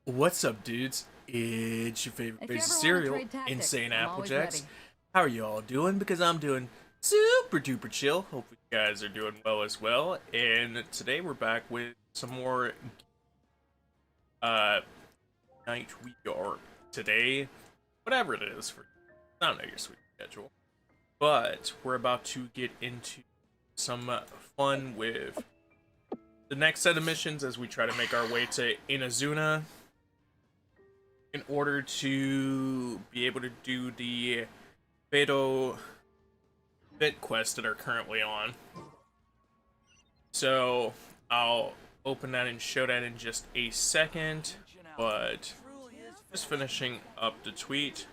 What's up, dudes? It's your favorite If you basic ever want to cereal, trade tactics, Insane I'm always Applejackz. ready. How are you all doing? Because I'm doing super duper chill. Hopefully you guys are doing well as well. And today we're back with some more uh night we are today. Whatever it is for you. I don't know your sweet schedule. But we're about to get into some fun with the next set of missions as we try to make our way to Inuzuma in order to be able to do the Beto bit quests that are currently on. So I'll open that and show that in just a second, but just finishing up the tweet.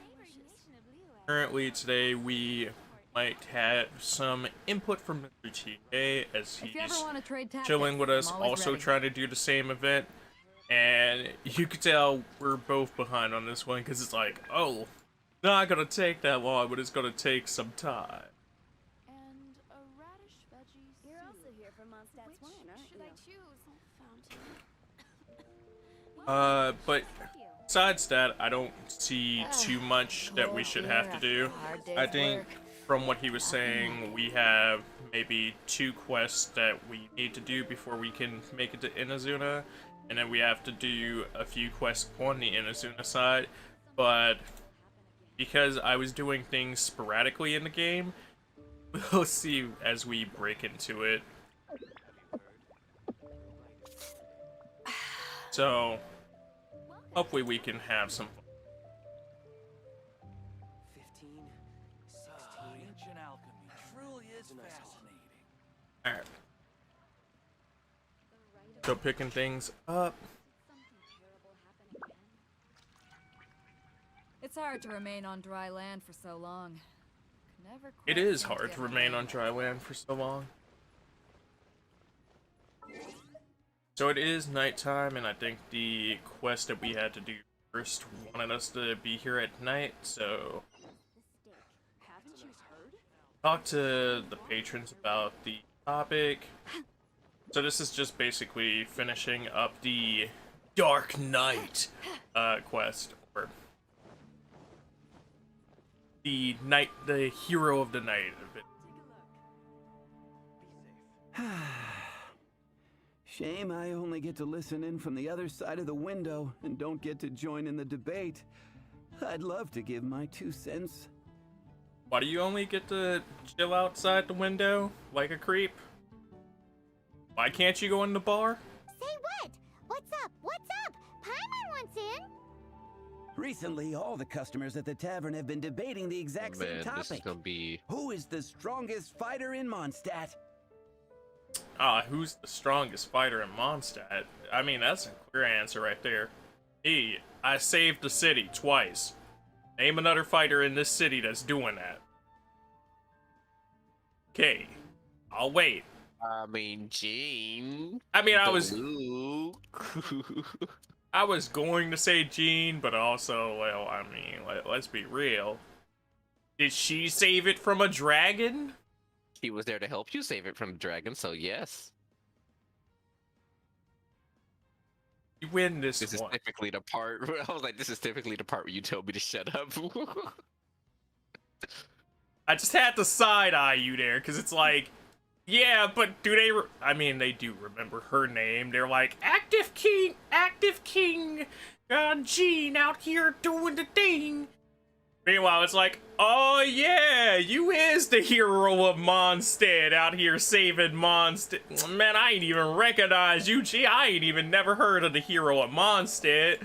Currently today we might have some input from Mr. TA as If you ever he's want to trade tactics, chilling with us, I'm always also ready. trying to do the same event. And you can tell we're both behind on this one because it's like, oh, not gonna take that long, but it's gonna take some time. And a radish veggie You're also here for Mondstadt's Which wine, aren't should you? I choose? But besides that, I don't see too much that we should have to do. I think from what he was saying, we have maybe 2 quests that we need to do before we can make it to Inazuna, and then we have to do a few quests on the Inazuna side. But because I was doing things sporadically in the game, we'll see as we break into it. So hopefully we can have some fun. 15, 16. Ancient alchemy truly is fascinating. Alright. So picking things up. It's hard to remain on dry land for so long. Never It quite is seem hard get to remain my on way. dry land for so long. So it is nighttime, and I think the quest that we had to do first wanted us to be here at night, so Haven't you heard? talk to the patrons about the topic. So this is just basically finishing up the Dark Knight quest, or the hero of the night. Shame I only get to listen in from the other side of the window and don't get to join in the debate. I'd love to give my 2 cents. Why do you only get to chill outside the window like a creep? Why can't you go in the bar? Say what? What's up? What's up? Paimon wants in. Recently, all the customers at the tavern have been debating the exact same Man, topic. this is gonna be. Who is the strongest fighter in Mondstadt? Who's the strongest fighter in Mondstadt? I mean, that's a clear answer right there. Me, I saved the city twice. Name another fighter in this city that's doing that. Okay, I'll wait. I mean, Gene. I mean, I was Luke. going to say Jean, but also, well, I mean, let's be real. Did she save it from a dragon? He was there to help you save it from the dragon, so yes. You win this This is one. typically the part where I was like, this is typically the part where you told me to shut up. I just had to side eye you there, because it's like, yeah, but do they? I mean, they do remember her name. They're like, Active King, Jean out here doing the thing. Meanwhile, it's like, oh yeah, you is the hero of Mondstadt out here saving Mondstadt. Man, I ain't even recognize you, Gee. I ain't even never heard of the hero of Mondstadt.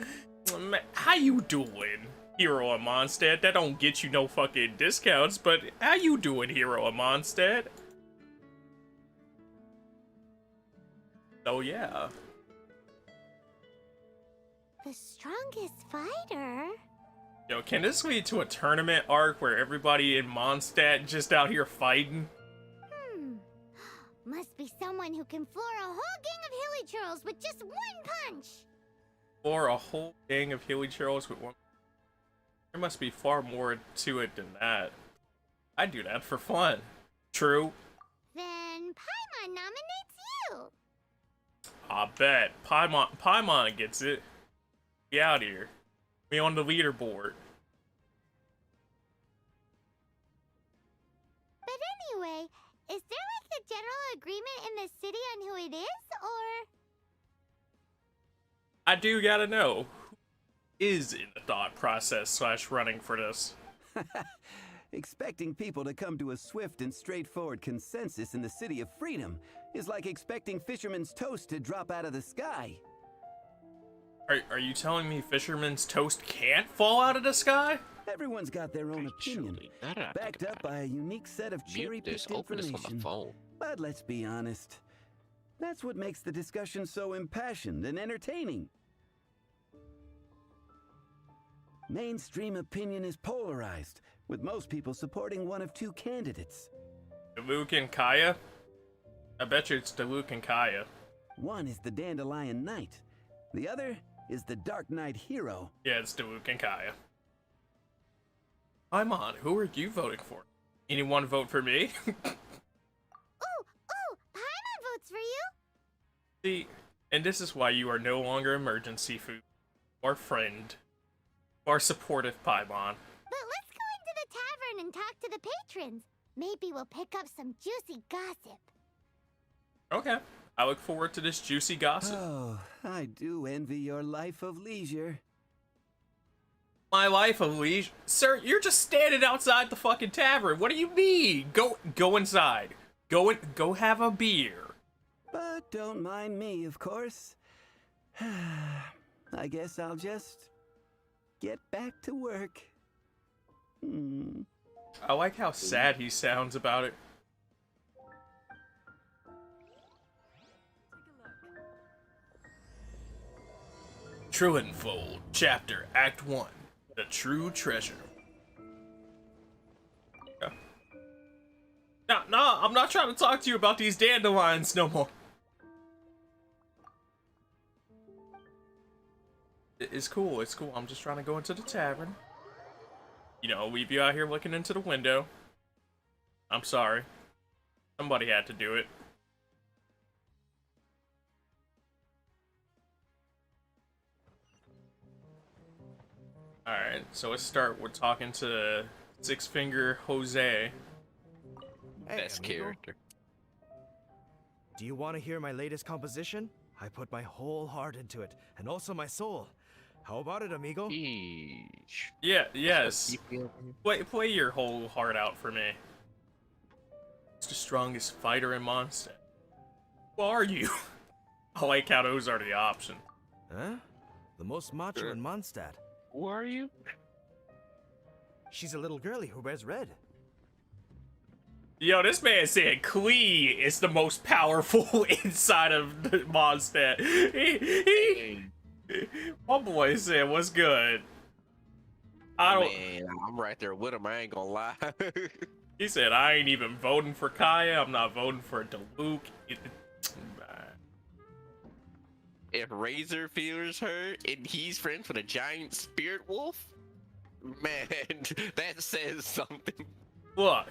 Man, how you doing, hero of Mondstadt? That don't get you no fucking discounts, but how you doing, hero of Mondstadt? So yeah. The strongest fighter? Yo, can this lead to a tournament arc where everybody in Mondstadt just out here fighting? Must be someone who can floor a whole gang of hilly churls with just one punch. Or a whole gang of hilly churls with one? There must be far more to it than that. I do that for fun. True. Then Paimon nominates you. I bet. Paimon gets it. Get out of here. Be on the leaderboard. But anyway, is there like a general agreement in the city on who it is, or? I do gotta know. Who is in the thought process / running for this? Expecting people to come to a swift and straightforward consensus in the City of Freedom is like expecting fisherman's toast to drop out of the sky. Are you telling me fisherman's toast can't fall out of the sky? Everyone's got their own opinion, Actually, now that I think backed up about by a unique set of it, mute this, cherry-picked open this on information. the phone. But let's be honest. That's what makes the discussion so impassioned and entertaining. Mainstream opinion is polarized, with most people supporting one of two candidates. Luke and Kaya? I bet you it's Luke and Kaya. One is the Dandelion Knight. The other is the Dark Knight Hero. Yeah, it's Luke and Kaya. I'm on. Who are you voting for? Anyone vote for me? Ooh, Paimon votes for you. See, and this is why you are no longer emergency food, or friend, or supportive Paimon. But let's go into the tavern and talk to the patrons. Maybe we'll pick up some juicy gossip. Okay, I look forward to this juicy gossip. Oh, I do envy your life of leisure. My life of leisure, sir. You're just standing outside the fucking tavern. What do you mean? Go inside. Go have a beer. But don't mind me, of course. I guess I'll just get back to work. I like how sad he sounds about it. Truanfold, Chapter, Act 1, The True Treasure. Okay. No, I'm not trying to talk to you about these dandelions no more. It's cool, I'm just trying to go into the tavern. You know, leave you out here looking into the window. I'm sorry. Somebody had to do it. Alright, so let's start with talking to Six Finger Jose. Hey, Best amigo. character. Do you want to hear my latest composition? I put my whole heart into it, and also my soul. How about it, amigo? Eesh. Yeah, yes. Play your whole heart out for me. It's the strongest fighter in Mondstadt. Who are you? I like how those are the options. Huh? The most macho Sure. in Mondstadt. Who are you? She's a little girlie who wears red. Yo, this man said Klee is the most powerful inside of the Mondstadt. My boy said, what's good? I don't. Man, I'm right there with him. I ain't gonna lie. He said, I ain't even voting for Kaya. I'm not voting for Diluc. If Razor feels her and he's friends with a giant spirit wolf, man, that says something. Look.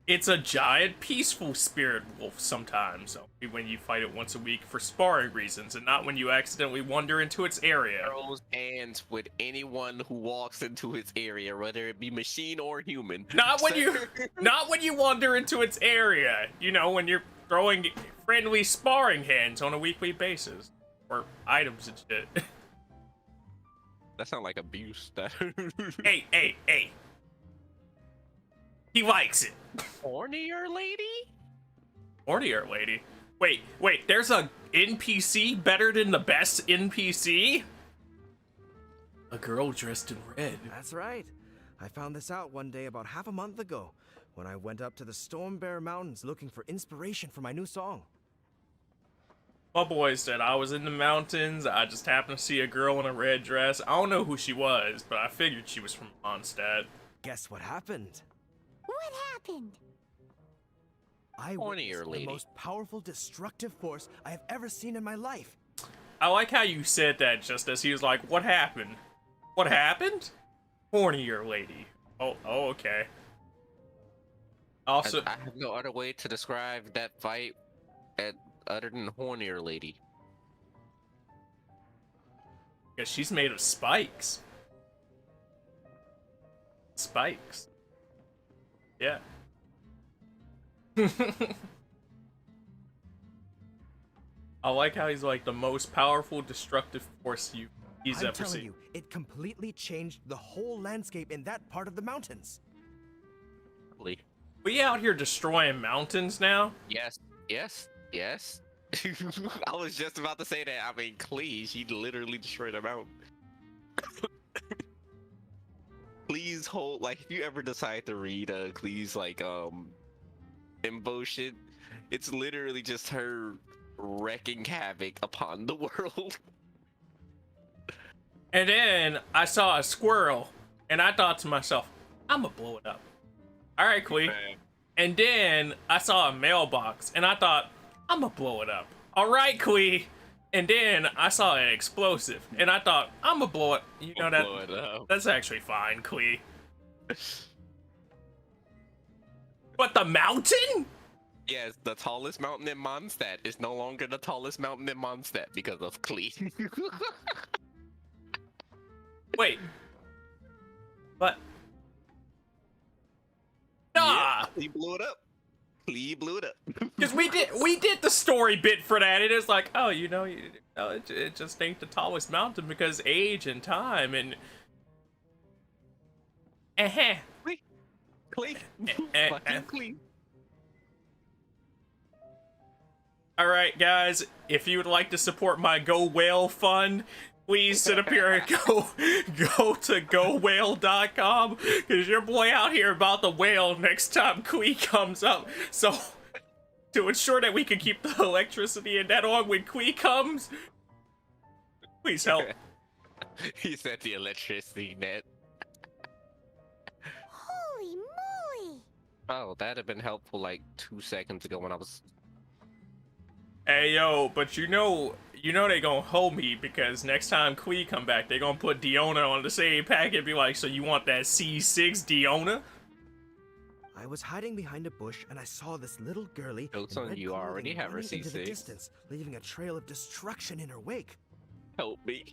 It's a giant, peaceful spirit wolf sometimes. Only when you fight it once a week for sparring reasons, and not when you accidentally wander into its area. Throws hands with anyone who walks into its area, whether it be machine or human. Not when you wander into its area. You know, when you're throwing friendly sparring hands on a weekly basis. Or items and shit. That sounds like abuse. Hey. He likes it. Hornier lady? Hornier lady. Wait, there's a NPC better than the best NPC? A girl dressed in red. That's right. I found this out one day about half a month ago when I went up to the Storm Bear Mountains looking for inspiration for my new song. My boy said I was in the mountains, I just happened to see a girl in a red dress. I don't know who she was, but I figured she was from Mondstadt. Guess what happened? What happened? I Hornier witnessed lady. the most powerful destructive force I have ever seen in my life. I like how you said that just as he was like, what happened? What happened? Hornier lady. Oh, okay. Also, I have no other way to describe that fight other than hornier lady. Because she's made of spikes. Spikes. Yeah. I like how he's like the most powerful destructive force he's I'm ever telling seen. you, it completely changed the whole landscape in that part of the mountains. We out here destroying mountains now? Yes, yes, yes. I was just about to say that. I mean, Klee, she literally destroyed a mountain. Please hold, like, if you ever decide to read Klee's like info shit, it's literally just her wrecking havoc upon the world. And then I saw a squirrel, and I thought to myself, I'ma blow it up. Alright, Quee. And then I saw a mailbox, and I thought, I'ma blow it up. Alright, Quee. And then I saw an explosive, and I thought, I'ma blow it. You know that? Blow it up. That's actually fine, Quee. But the mountain? Yes, the tallest mountain in Mondstadt is no longer the tallest mountain in Mondstadt because of Klee. Wait. What? Nah. Klee blew it up. Klee blew it up. Because we did the story bit for that. It is like, oh, it just ain't the tallest mountain because age and time and Klee. Fucking Klee. All right, guys, if you would like to support my Go Whale fund, please sit up here and go to gowhale.com because your boy out here about the whale next time Quee comes up. So to ensure that we can keep the electricity and that on when Quee comes, please help. He said the electricity net. Holy moly! Oh, that'd have been helpful like 2 seconds ago when I was. Hey yo, but you know they gonna hold me because next time Quee come back, they gonna put Diona on the same packet and be like, so you want that C6 Diona? I was hiding behind a bush and I saw this little girlie Jokes in on red you, clothing already have her running into the C6. distance, leaving a trail of destruction in her wake. Help me.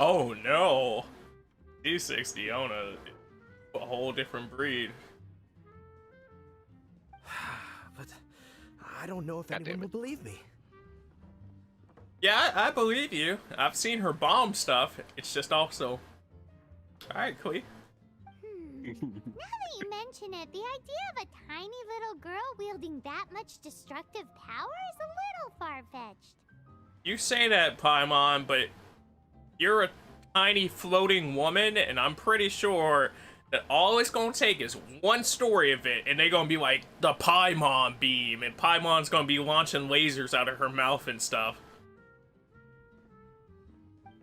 Oh no. C6 Diona, a whole different breed. But I don't know if God damn anyone it. will believe me. Yeah, I believe you. I've seen her bomb stuff. It's just also... Alright, Quee. Now that you mention it, the idea of a tiny little girl wielding that much destructive power is a little far-fetched. You say that, Paimon, but you're a tiny floating woman, and I'm pretty sure that all it's gonna take is one story of it, and they're gonna be like, the Paimon beam, and Paimon's gonna be launching lasers out of her mouth and stuff.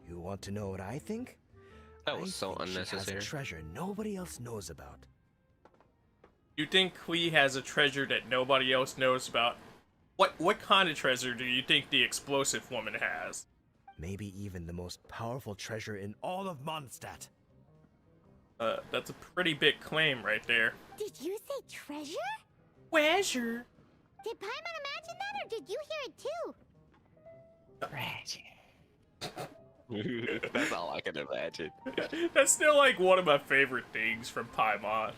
You want to know what I think? That was I so think She unnecessary. has a treasure nobody else knows about. You think Quee has a treasure that nobody else knows about? What kind of treasure do you think the explosive woman has? Maybe even the most powerful treasure in all of Mondstadt. That's a pretty big claim right there. Did you say treasure? Treasure? Did Paimon imagine that, or did you hear it too? That's all I can imagine. That's still like one of my favorite things from Paimon.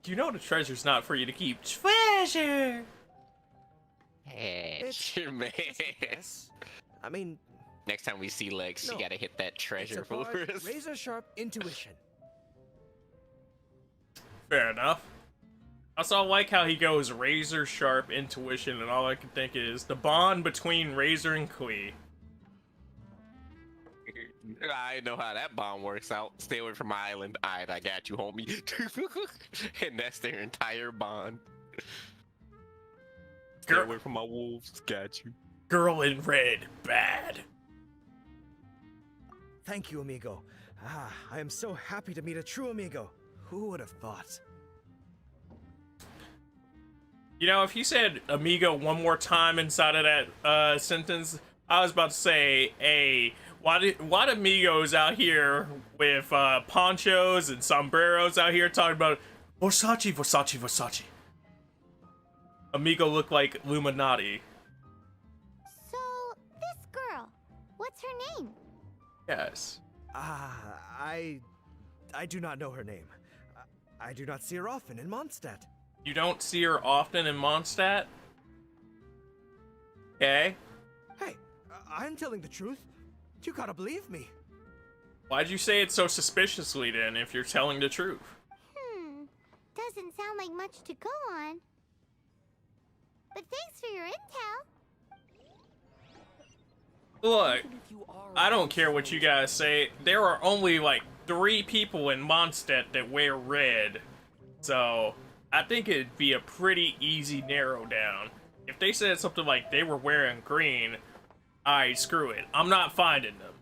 You know the treasure's not for you to keep. Treasure! Hey, man. Yes. I mean, Next time we see Lex, No. you gotta hit that it's treasure for about us. razor sharp intuition. Fair enough. I also like how he goes razor sharp intuition, and all I can think is the bond between Razor and Quee. I know how that bomb works out. Stay away from my island. Alright, I got you, homie. And that's their entire bond. Stay Girl- away from my wolves. Got you. Girl in red, bad. Thank you, amigo. Ah, I am so happy to meet a true amigo. Who would have thought? You know, if you said amigo one more time inside of that sentence, I was about to say, hey, why do amigos out here with ponchos and sombreros out here talking about Versace, Versace, Versace? Amigo look like Illuminati. So, this girl, what What's her name? Yes. I do not know her name. I do not see her often in Mondstadt. You don't see her often in Mondstadt? Okay. Hey, I'm telling the truth. You gotta believe me. Why'd you say it so suspiciously then if you're telling the truth? Doesn't sound like much to go on. But thanks for your intel. Look, I don't care what you guys say. There are only like 3 people in Mondstadt that wear red. So, I think it'd be a pretty easy narrow down. If they said something like they were wearing green, alright, screw it. I'm not finding them.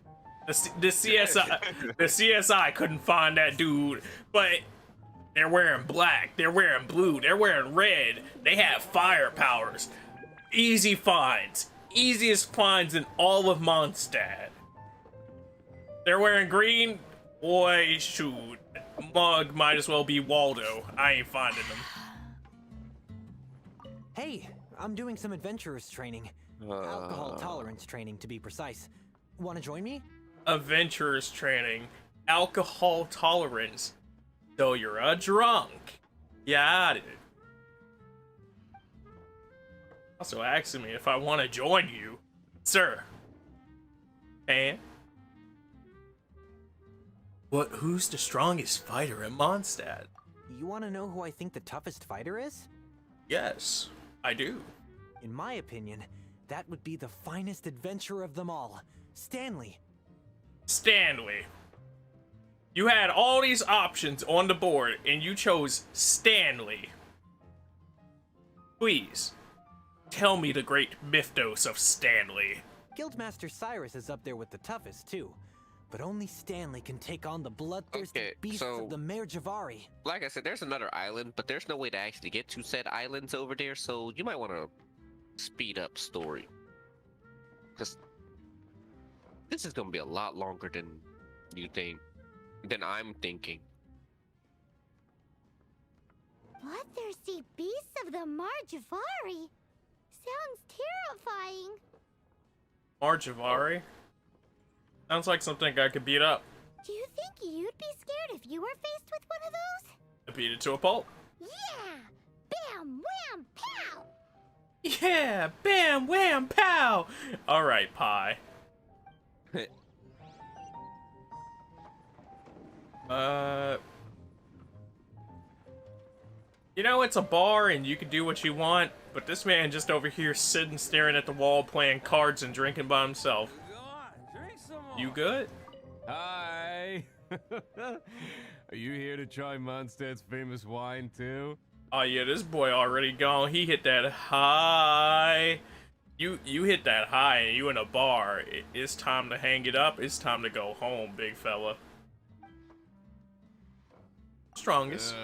The CSI couldn't find that dude, but they're wearing black, they're wearing blue, they're wearing red, they have fire powers. Easy finds. Easiest finds in all of Mondstadt. They're wearing green? Boy, shoot. Mug might as well be Waldo. I ain't finding them. Hey, I'm doing some adventurers training. Alcohol tolerance training, to be precise. Want to join me? Adventurers training. Alcohol tolerance. So you're a drunk. Got it. Also asking me if I want to join you. Sir. And? What? Who's the strongest fighter in Mondstadt? You want to know who I think the toughest fighter is? Yes, I do. In my opinion, that would be the finest adventurer of them all, Stanley. Stanley. You had all these options on the board, and you chose Stanley. Please, tell me the great mythos of Stanley. Guildmaster Cyrus is up there with the toughest, too. But only Stanley can take on the bloodthirsty beasts of the Mare Javari. Like I said, there's another island, but there's no way to actually get to said islands over there, so you might want to speed up story. Because this is going to be a lot longer than you think, than I'm thinking. Bloodthirsty beasts of the Mare Javari? Sounds terrifying. Mare Javari? Sounds like something I could beat up. Do you think you'd be scared if you were faced with one of those? I beat it to a pulp. Yeah! Bam! Wham! Pow! Yeah! Bam! Wham! Pow! Alright, Pie. You know, it's a bar and you can do what you want, but this man just over here sitting staring at the wall playing cards and drinking by himself. Go on, drink some more. You good? Hi. Are you here to try Mondstadt's famous wine too? Oh yeah, this boy already gone. He hit that high. You hit that high and you in a bar. It's time to hang it up. It's time to go home, big fella. Strongest.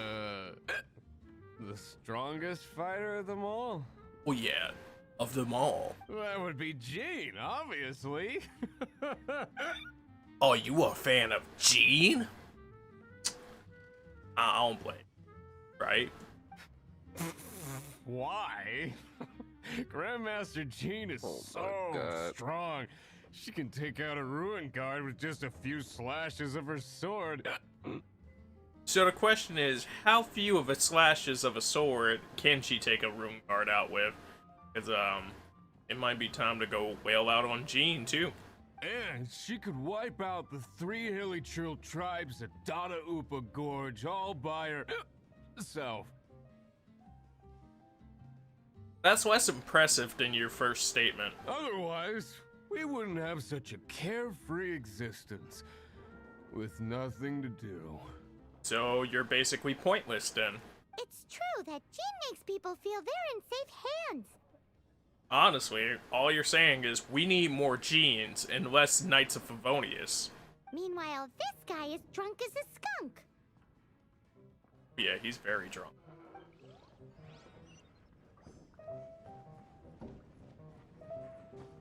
The strongest fighter of them all? Oh yeah, of them all. That would be Gene, obviously. Oh, you a fan of Gene? I don't blame you, right? Why? Grandmaster Gene is so strong. She can take out a ruin guard with just a few slashes of her sword. So the question is, how few of a slashes of a sword can she take a ruin guard out with? Because, it might be time to go wail out on Gene, too. And she could wipe out the 3 hilly trill tribes at Dada Upa Gorge all by herself. That's less impressive than your first statement. Otherwise, we wouldn't have such a carefree existence with nothing to do. So you're basically pointless then. It's true that Gene makes people feel they're in safe hands. Honestly, all you're saying is we need more Genes and less Knights of Favonius. Meanwhile, this guy is drunk as a skunk. Yeah, he's very drunk.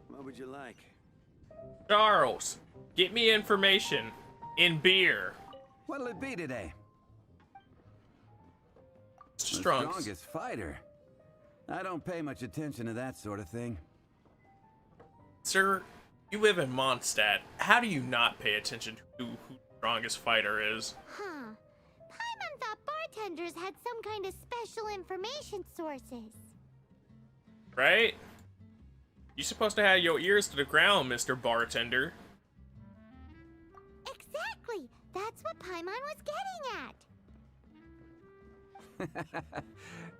What would you like? Charles, get me information in beer. What'll it be today? Strong. The strongest fighter. I don't pay much attention to that sort of thing. Sir, You live in Mondstadt. How do you not pay attention to who the strongest fighter is? Huh. Paimon thought bartenders had some kind of special information sources. Right? You supposed to have your ears to the ground, Mr. Bartender. Exactly. That's what Paimon was getting at.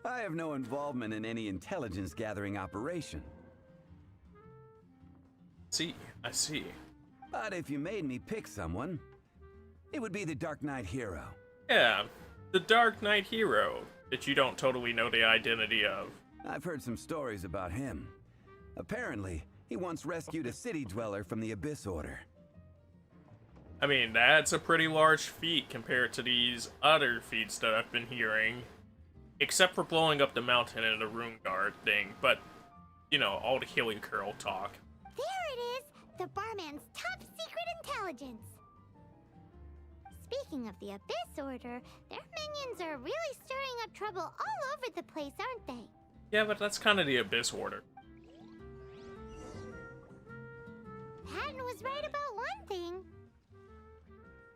I have no involvement in any intelligence gathering operation. I see. But if you made me pick someone, it would be the Dark Knight hero. Yeah, the Dark Knight hero that you don't totally know the identity of. I've heard some stories about him. Apparently, he once rescued a city dweller from the Abyss Order. I mean, that's a pretty large feat compared to these other feats that I've been hearing. Except for blowing up the mountain in the Rune Guard thing, but, you know, all the Hilly Curl talk. There it is! The barman's top secret intelligence! Speaking of the Abyss Order, their minions are really stirring up trouble all over the place, aren't they? Yeah, but that's kind of the Abyss Order. Patton was right about one thing.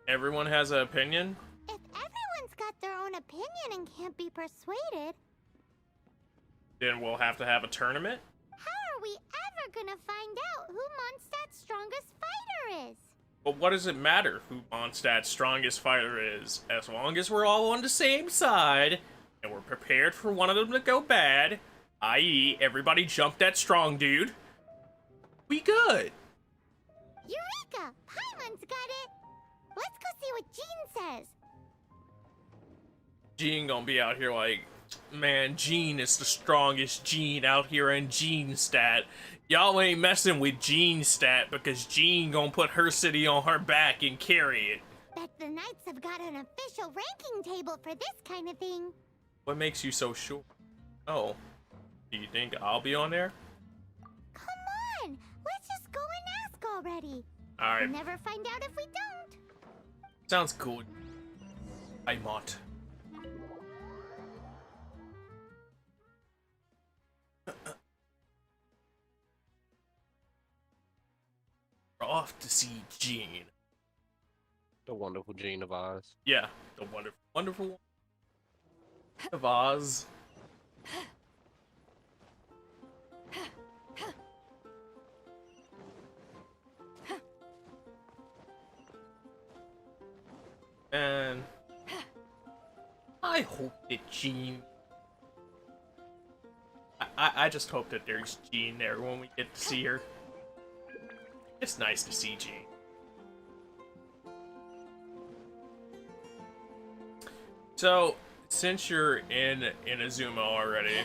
Everyone has an opinion? If everyone's got their own opinion and can't be persuaded, Then we'll have to have a tournament? how are we ever gonna find out who Mondstadt's strongest fighter is? But what does it matter who Mondstadt's strongest fighter is? As long as we're all on the same side, and we're prepared for one of them to go bad, i.e. everybody jump that strong dude, we good. Eureka! Paimon's got it! Let's go see what Jean says. Jean gonna be out here like, man, Jean is the strongest Jean out here in Jean-stat. Y'all ain't messing with Jean-stat because Jean gonna put her city on her back and carry it. Bet the Knights have got an official ranking table for this kind of thing. What makes you so sure? Oh, do you think I'll be on there? Come on! Let's just go and ask already. Alright, We'll never find out if we don't. sounds good. I mought. We're off to see Jean. The wonderful Jean of Oz. Yeah, the wonderful, wonderful one of Oz. And I hope that Jean. I just hope that there's Jean there when we get to see her. It's nice to see Jean. So, since you're in Inuzuma already,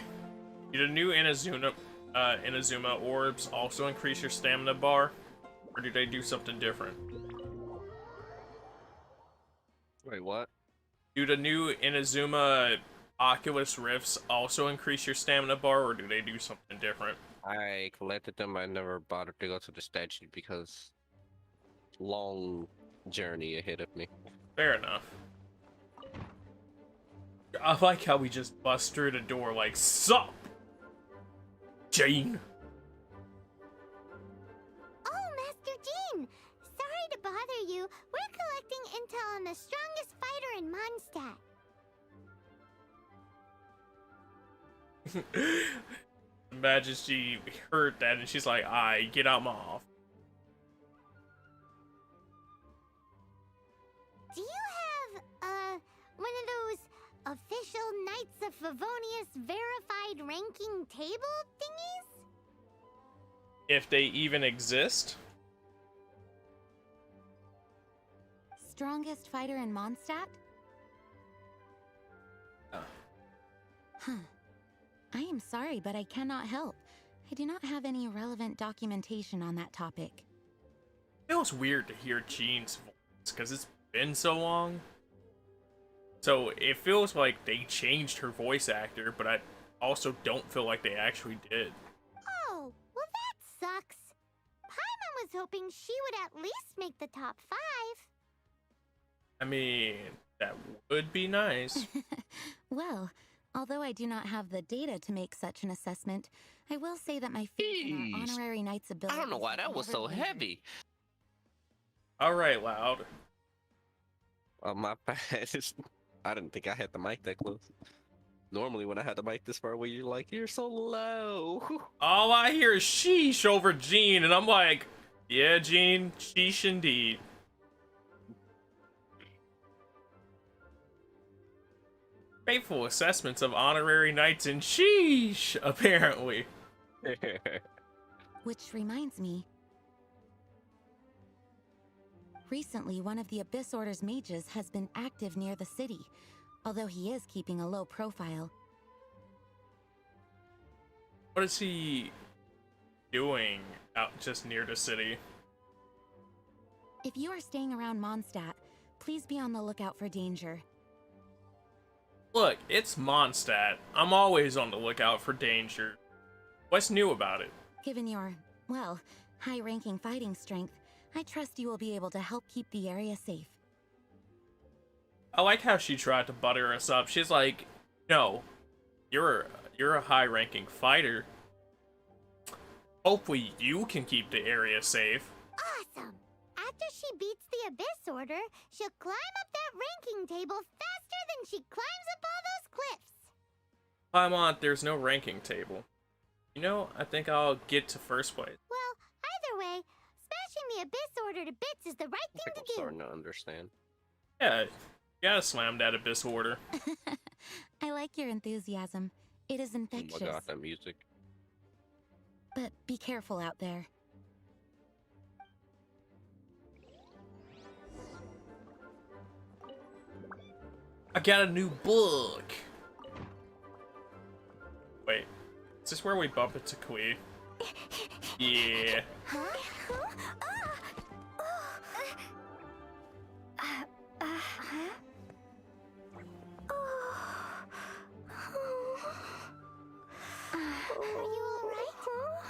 do the new Inuzuma orbs also increase your stamina bar? Or do they do something different? Wait, what? Do the new Inuzuma Oculus Rifts also increase your stamina bar, or do they do something different? I collected them. I never bothered to go to the statue because long journey ahead of me. Fair enough. I like how we just bust through the door like, sup, Jane? Oh, Master Jean! Sorry to bother you. We're collecting intel on the strongest fighter in Mondstadt. Imagine she heard that and she's like, "I get out my off." Do you have, one of those official Knights of Favonius verified ranking table thingies? If they even exist? Strongest fighter in Mondstadt? Huh. I am sorry, but I cannot help. I do not have any relevant documentation on that topic. It feels weird to hear Jean's voice because it's been so long. So it feels like they changed her voice actor, but I also don't feel like they actually did. Oh, well that sucks. Paimon was hoping she would at least make the top 5. I mean, that would be nice. Well, Although I do not have the data to make such an assessment, I will say that my faith in our honorary knight's ability. I don't know why that was so heavy. All right, Loud. My bad. I didn't think I had the mic that close. Normally, when I had the mic this far away, you're like, you're so low. All I hear is sheesh over Jean, and I'm like, yeah, Jean, sheesh indeed. Faithful assessments of honorary knights and sheesh, apparently. Which reminds me. Recently, one of the Abyss Order's mages has been active near the city, although he is keeping a low profile. What is he doing out just near the city? If you are staying around Mondstadt, please be on the lookout for danger. Look, it's Mondstadt. I'm always on the lookout for danger. What's new about it? Given your, well, high-ranking fighting strength, I trust you will be able to help keep the area safe. I like how she tried to butter us up. She's like, no, you're a high-ranking fighter. Hopefully you can keep the area safe. Awesome! After she beats the Abyss Order, she'll climb up that ranking table faster than she climbs up all those cliffs. Paimon, there's no ranking table. You know, I think I'll get to first place. Well, either way, smashing the Abyss Order to bits is the right thing to do. I'm starting to understand. Yeah, you gotta slam that Abyss Order. I like your enthusiasm. It is infectious. Oh my god, that music. But be careful out there. I got a new book. Wait, is this where we bump into Kui? Yeah. Are you alright?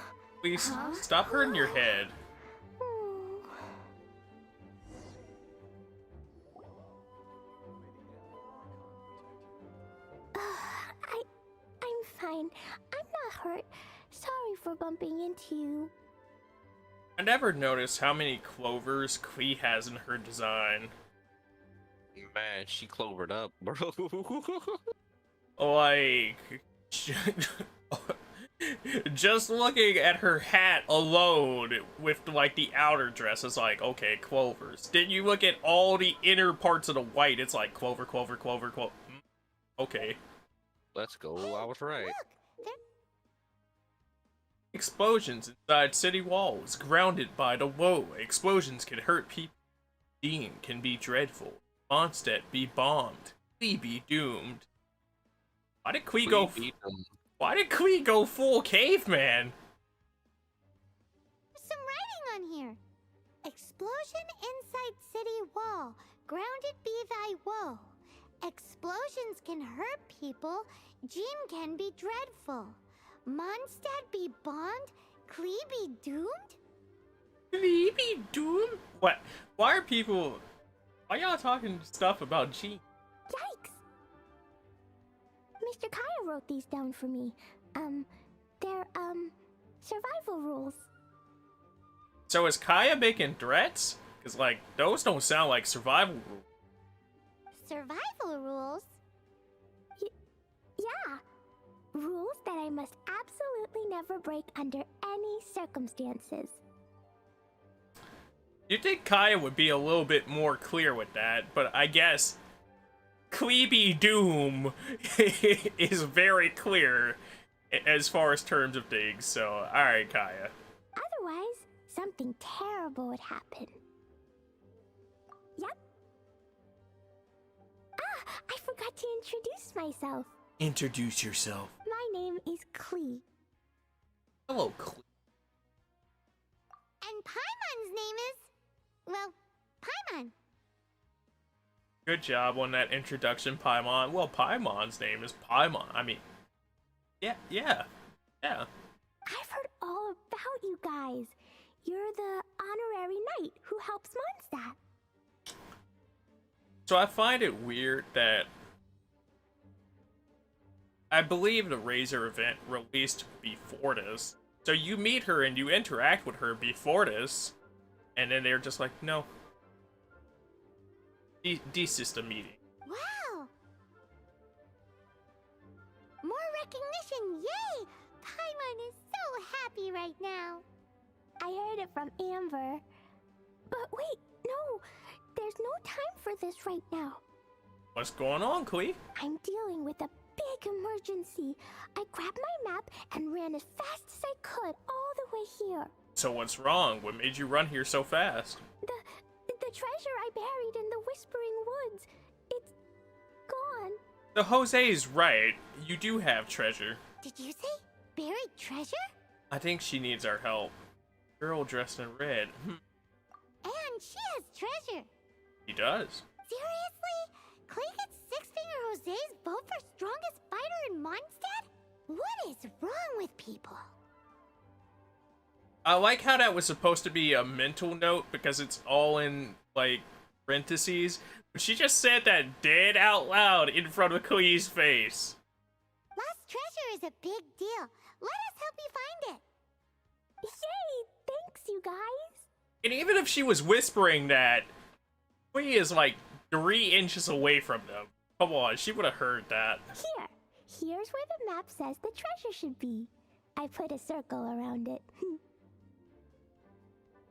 Please stop hurting your head. I'm fine. I'm not hurt. Sorry for bumping into you. I never noticed how many clovers Kui has in her design. Man, she clovered up, bro. Like, just looking at her hat alone with like the outer dress is like, okay, clovers. Then you look at all the inner parts of the white, it's like clover, clover, clover, clover. Okay. Let's go. I was right. Explosions inside city walls, grounded by the woe. Explosions can hurt people. Dean can be dreadful. Mondstadt be bombed. Kui be doomed. Why did Kui go? Why did Kui go full caveman? There's some writing on here. Explosion inside city wall. Grounded be thy woe. Explosions can hurt people. Jean can be dreadful. Mondstadt be bombed. Klee be doomed? Klee be doomed? What? Why are people... Why y'all talking stuff about Jean? Yikes! Mr. Kaya wrote these down for me. They're, survival rules. So is Kaya making threats? Because, like, those don't sound like survival rules. Survival rules? Yeah. Rules that I must absolutely never break under any circumstances. You'd think Kaya would be a little bit more clear with that, but I guess Kleeby Doom is very clear as far as terms of things, so alright, Kaya. Otherwise, something terrible would happen. Yep. Ah, I forgot to introduce myself. Introduce yourself. My name is Klee. Hello, Klee. And Paimon's name is... well, Paimon. Good job on that introduction, Paimon. Well, Paimon's name is Paimon. I mean, yeah. I've heard all about you guys. You're the honorary knight who helps Mondstadt. So I find it weird that I believe the Razor event released before this. So you meet her and you interact with her before this, and then they're just like, no. Desist meeting. Wow! More recognition, yay! Paimon is so happy right now. I heard it from Amber. But wait, no! There's no time for this right now. What's going on, Klee? I'm dealing with a big emergency. I grabbed my map and ran as fast as I could all the way here. So what's wrong? What made you run here so fast? The treasure I buried in the Whispering Woods. It's gone. The Jose's right. You do have treasure. Did you say buried treasure? I think she needs our help. Girl dressed in red. And she has treasure. He does. Seriously? Clay gets Six-Finger Jose's vote for strongest fighter in Mondstadt? What is wrong with people? I like how that was supposed to be a mental note because it's all in, like, parentheses. But she just said that dead out loud in front of Klee's face. Lost treasure is a big deal. Let us help you find it. Yay! Thanks, you guys. And even if she was whispering that, Klee is like 3 inches away from them. Come on, she would have heard that. Here's where the map says the treasure should be. I put a circle around it.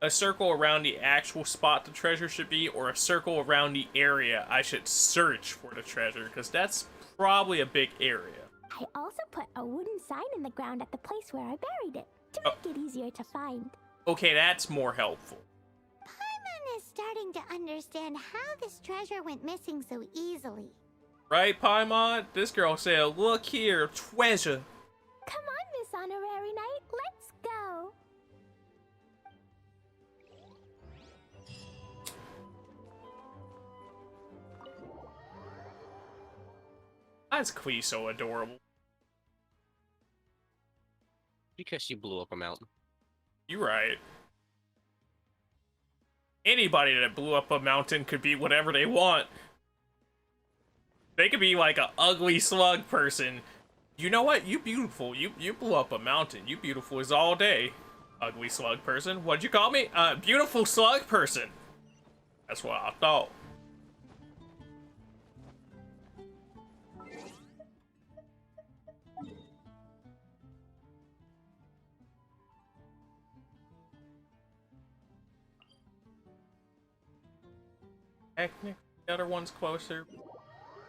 A circle around the actual spot the treasure should be, or a circle around the area I should search for the treasure, because that's probably a big area. I also put a wooden sign in the ground at the place where I buried it, to make it easier to find. Okay, that's more helpful. Paimon is starting to understand how this treasure went missing so easily. Right, Paimon? This girl said, look here, treasure. Come on, Miss Honorary Knight, let's go. Why is Klee so adorable? Because she blew up a mountain. You're right. Anybody that blew up a mountain could be whatever they want. They could be like an ugly slug person. You know what? You beautiful. You blew up a mountain. You beautiful as all day. Ugly slug person. What'd you call me? Beautiful slug person. That's what I thought. Technically, the other one's closer.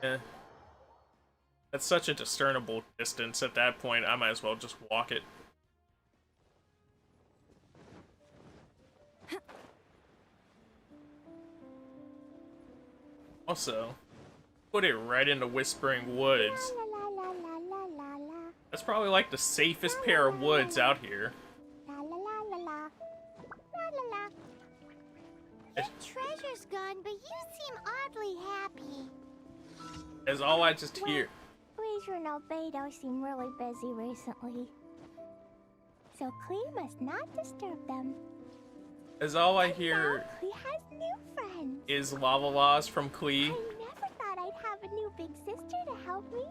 Eh. That's such a discernible distance at that point, I might as well just walk it. Also, put it right in the Whispering Woods. That's probably like the safest pair of woods out here. Your treasure's gone, but you seem oddly happy. Is all I just hear. Razor and Albedo seem really busy recently. So Klee must not disturb them. Is all I hear Klee has new friends. is lava laws from Klee. I never thought I'd have a new big sister to help me.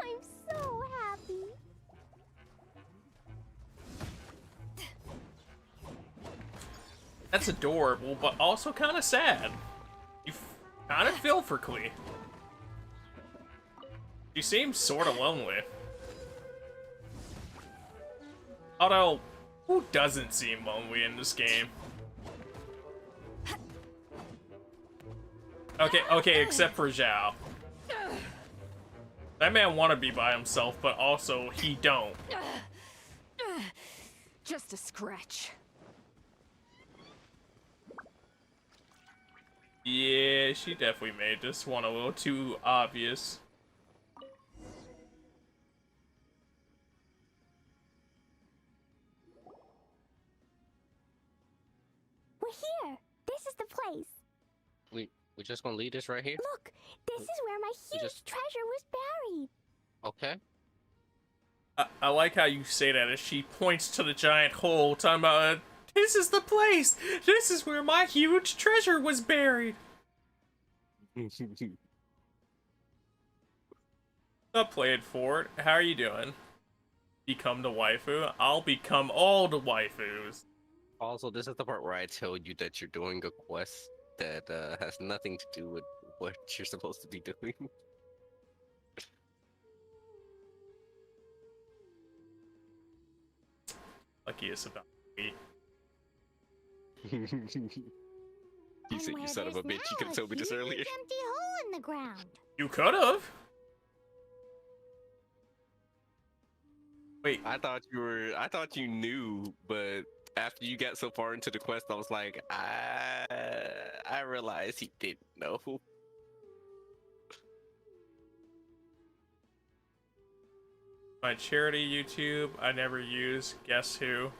I'm so happy. That's adorable, but also kind of sad. You kind of feel for Klee. She seems sort of lonely. Although, who doesn't seem lonely in this game? Okay, except for Zhao. That man wanna be by himself, but also he don't. Just a scratch. Yeah, she definitely made this one a little too obvious. We're here. This is the place. We're just gonna leave this right here? Look, this is where my huge treasure was buried. Okay. I like how you say that as she points to the giant hole, talking about, this is the place! This is where my huge treasure was buried! What's up, Played Fort? How are you doing? Become the waifu? I'll become all the waifus. Also, this is the part where I tell you that you're doing a quest that has nothing to do with what you're supposed to be doing. Luckiest about me. You said, you son of a bitch, you could have told me this earlier. Empty hole in the ground. You could have. Wait. I thought you knew, but after you got so far into the quest, I was like, I realized he didn't know. My charity YouTube I never use. Guess who?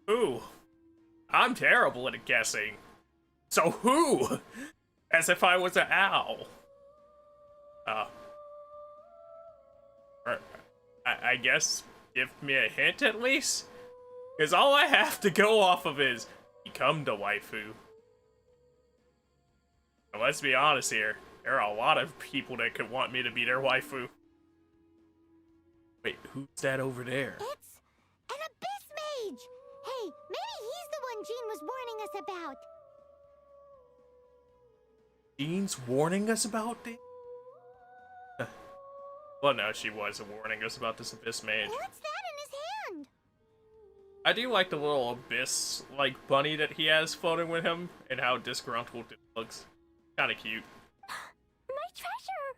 Who? I'm terrible at guessing. So who? As if I was an owl. I guess give me a hint at least? Because all I have to go off of is become the waifu. And let's be honest here. There are a lot of people that could want me to be their waifu. Wait, who's that over there? It's an abyss mage! Hey, maybe he's the one Jean was warning us about. Jean's warning us about this? Well, no, she was warning us about this abyss mage. What's that in his hand? I do like the little abyss, like, bunny that he has floating with him, and how disgruntled it looks. Kinda cute. My treasure!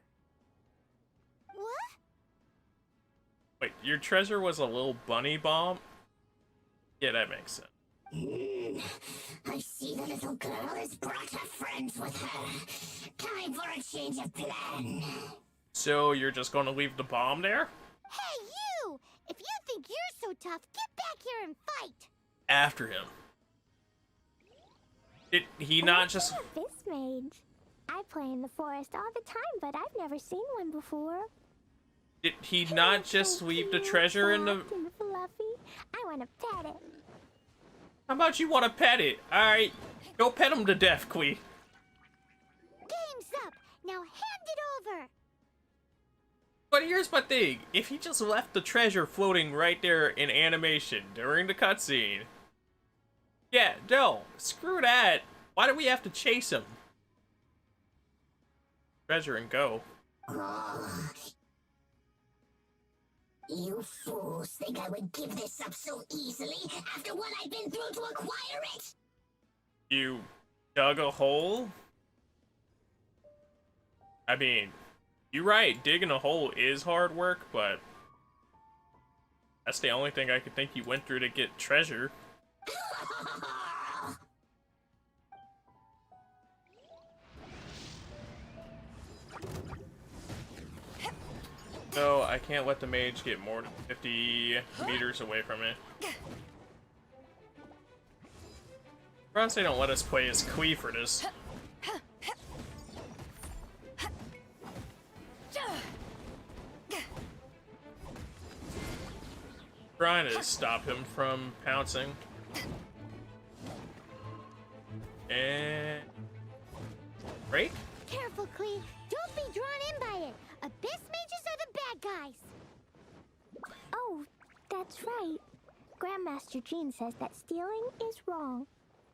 What? Wait, your treasure was a little bunny bomb? Yeah, that makes sense. I see the little girl has brought her friends with her. Time for a change of plan. So, you're just gonna leave the bomb there? Hey, you! If you think you're so tough, get back here and fight! After him. Did he not just... Abyss mage. I play in the forest all the time, but I've never seen one before. Did he not just leave the treasure in the... And fluffy. I want to pet it. How about you want to pet it? Alright, go pet him to death, Queen. Game's up! Now hand it over! But here's my thing. If he just left the treasure floating right there in animation during the cutscene... Yeah, no, screw that. Why do we have to chase him? Treasure and go. Oh. You fools think I would give this up so easily after what I've been through to acquire it? You dug a hole? I mean, you're right, digging a hole is hard work, but that's the only thing I could think you went through to get treasure. So, I can't let the mage get more than 50 meters away from me. Perhaps they don't let us play as Kui for this. Trying to stop him from pouncing. And... break? Careful, Clee. Don't be drawn in by it. Abyss mages are the bad guys. Oh, that's right. Grandmaster Jean says that stealing is wrong.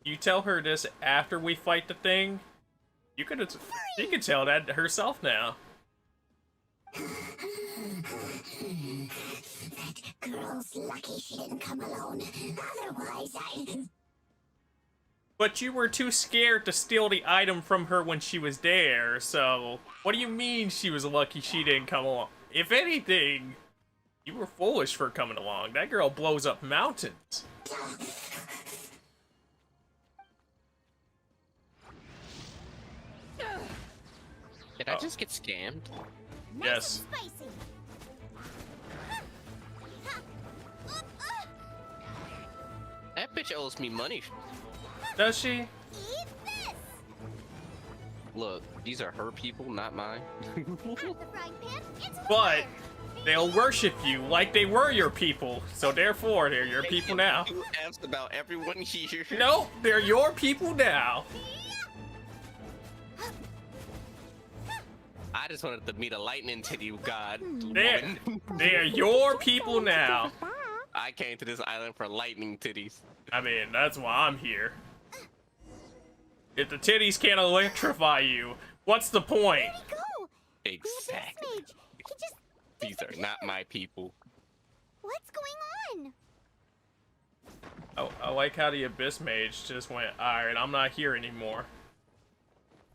You tell her this after we fight the thing? You could tell that herself now. That girl's lucky she didn't come alone. Otherwise, But you were too scared to steal the item from her when she was there, so... What do you mean she was lucky she didn't come along? If anything, you were foolish for coming along. That girl blows up mountains. Did I just get scammed? Yes. Spicy. That bitch owes me money. Does she? Eat this. Look, these are her people, not mine. Out of the frying pan, it's But they'll worship you like they were your people. So therefore, they're your people now. You asked about everyone here. Nope, they're your people now. I just wanted to meet a lightning titty god. They're your people now. I came to this island for lightning titties. I mean, that's why I'm here. If the titties can't electrify you, what's the point? Where'd he go? Exactly. The Abyss Mage. He just These are not my people. What's going on? Oh, I like how the Abyss Mage just went, alright, I'm not here anymore.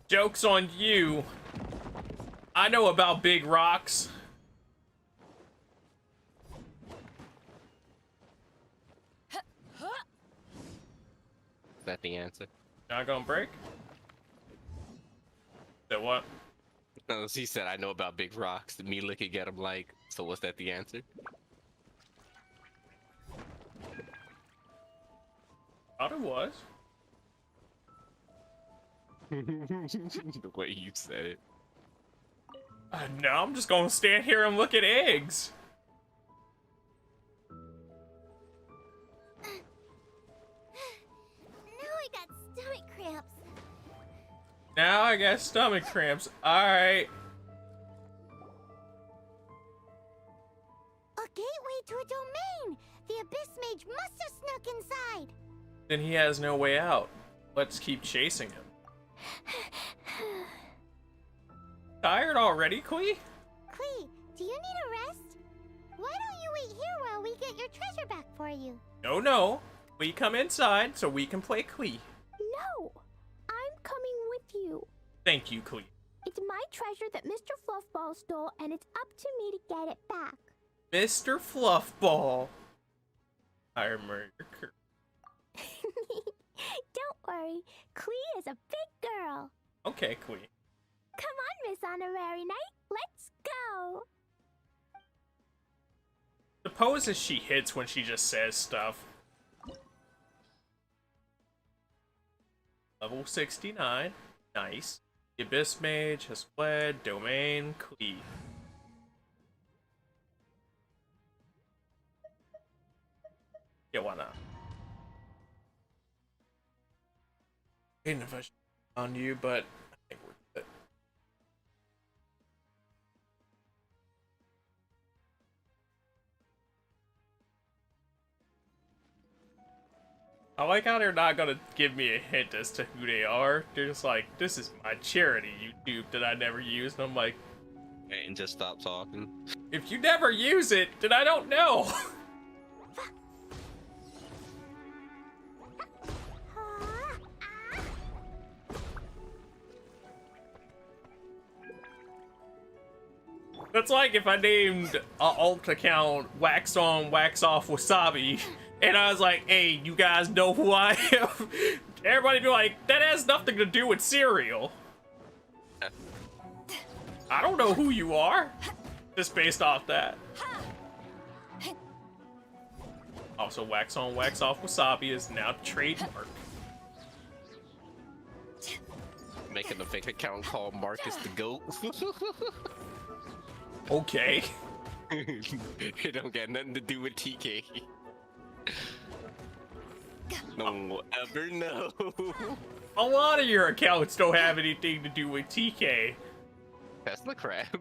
Joke's on you. I know about big rocks. Is that the answer? Not gonna break? That what? No, he said I know about big rocks. Me looking at him like, so was that the answer? Thought it was. The way you said it. Now I'm just gonna stand here and look at eggs. Now I got stomach cramps. Now I got stomach cramps. Alright. A gateway to a domain! The Abyss Mage must have snuck inside! Then he has no way out. Let's keep chasing him. Tired already, Klee? Klee, do you need a rest? Why don't you wait here while we get your treasure back for you? No. We come inside so we can play Klee. No, I'm coming with you. Thank you, Klee. It's my treasure that Mr. Fluffball stole, and it's up to me to get it back. Mr. Fluffball. I remember your curse. Don't worry, Klee is a big girl. Okay, Klee. Come on, Miss Honorary Knight, let's go. The poses she hits when she just says stuff. Level 69. Nice. The Abyss Mage has fled. Domain. Klee. Yeah, why not? I didn't know if I should on you, but I think we're good. I like how they're not gonna give me a hint as to who they are. They're just like, this is my charity YouTube that I never use. And I'm like, And just stop talking. if you never use it, then I don't know. That's like if I named an alt account Wax On, Wax Off Wasabi, and I was like, hey, you guys know who I am? Everybody be like, that has nothing to do with cereal. I don't know who you are. Just based off that. Also, Wax On, Wax Off Wasabi is now trademark. Making a fake account called Marcus the Goat. Okay. It don't got nothing to do with TK. No one will ever know. A lot of your accounts don't have anything to do with TK. That's the crap.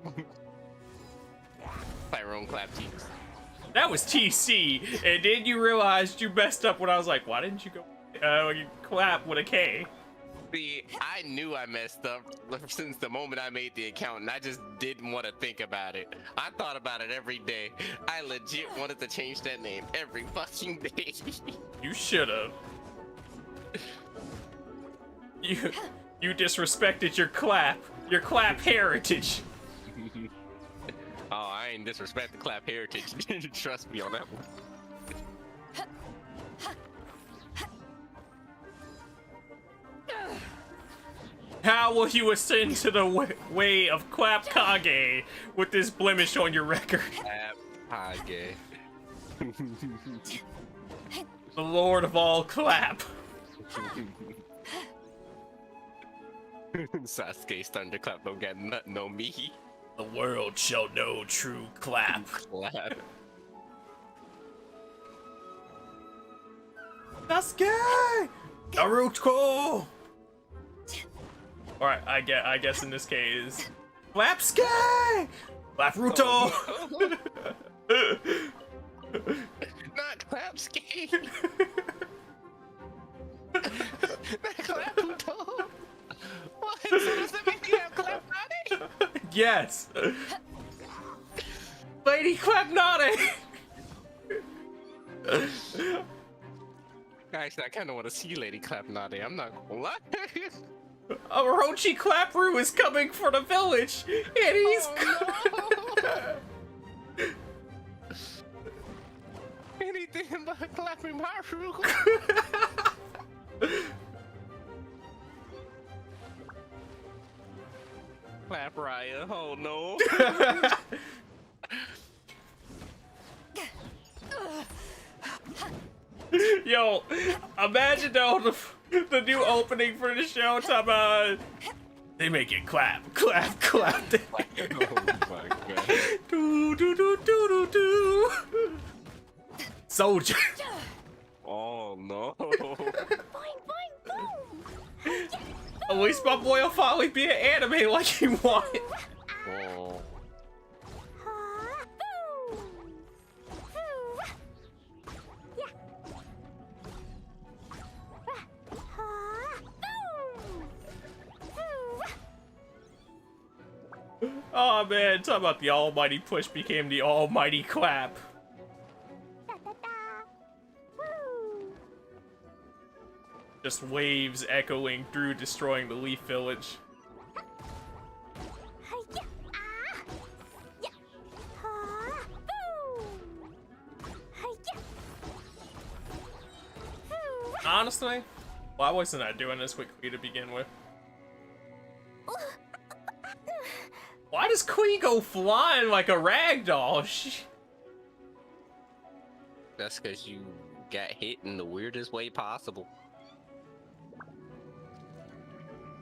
Tyrone clap cheeks. That was TC, and then you realized you messed up when I was like, why didn't you go clap with a K? See, I knew I messed up since the moment I made the account, and I just didn't want to think about it. I thought about it every day. I legit wanted to change that name every fucking day. You should've. You disrespected your clap heritage. Oh, I ain't disrespect the clap heritage. Trust me on that one. How will you ascend to the way of Clap Kage with this blemish on your record? Clap Kage. The Lord of all clap. Sasuke's thunderclap don't got nothing on me. The world shall know true clap. Clap. Sasuke! Naruto! Alright, I guess in this case, Clapsky! Clapruto! Not Clapsky! Not Clapruto! What? So does that make you have Clapnaughty? Yes! Lady Clapnaughty! Actually, I kind of want to see Lady Clapnaughty. I'm not gonna lie. Orochi Clapru is coming for the village, and he's anything but Clapping Maru. Clap Raya. Oh no. Yo, imagine though the new opening for the show. They make it clap, clap, clap. Oh my god. Do do do do do do. Soldier. Oh no. At least my boy will finally be an anime like he wanted. Oh. Oh man, talk about the almighty push became the almighty clap. Just waves echoing through, destroying the Leaf Village. Honestly, why wasn't I doing this quickly to begin with? Why does Queen go flying like a ragdoll? That's because you got hit in the weirdest way possible.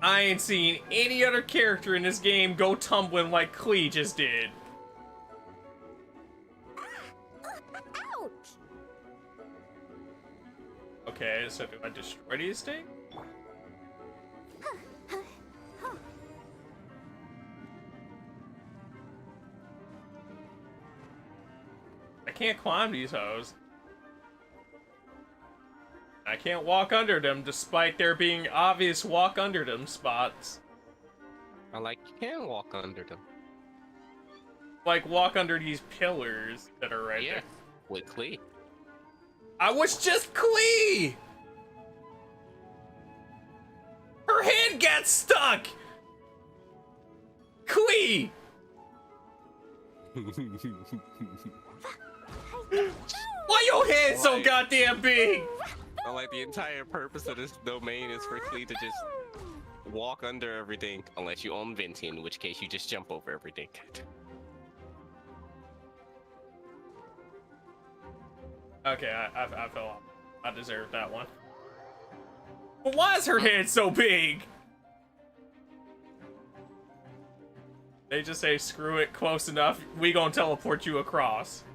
I ain't seen any other character in this game go tumbling like Klee just did. Ouch! Okay, so do I destroy these things? I can't climb these hoes. I can't walk under them despite there being obvious walk under them spots. I like you can walk under them. Like walk under these pillars that are right there. With Klee. I was just Klee! Her head got stuck! Klee! Why your head so goddamn big? Like the entire purpose of this domain is for Klee to just walk under everything, unless you own Venti, in which case you just jump over everything. Okay, I fell off. I deserved that one. But why is her head so big? They just say, screw it, close enough, we gonna teleport you across.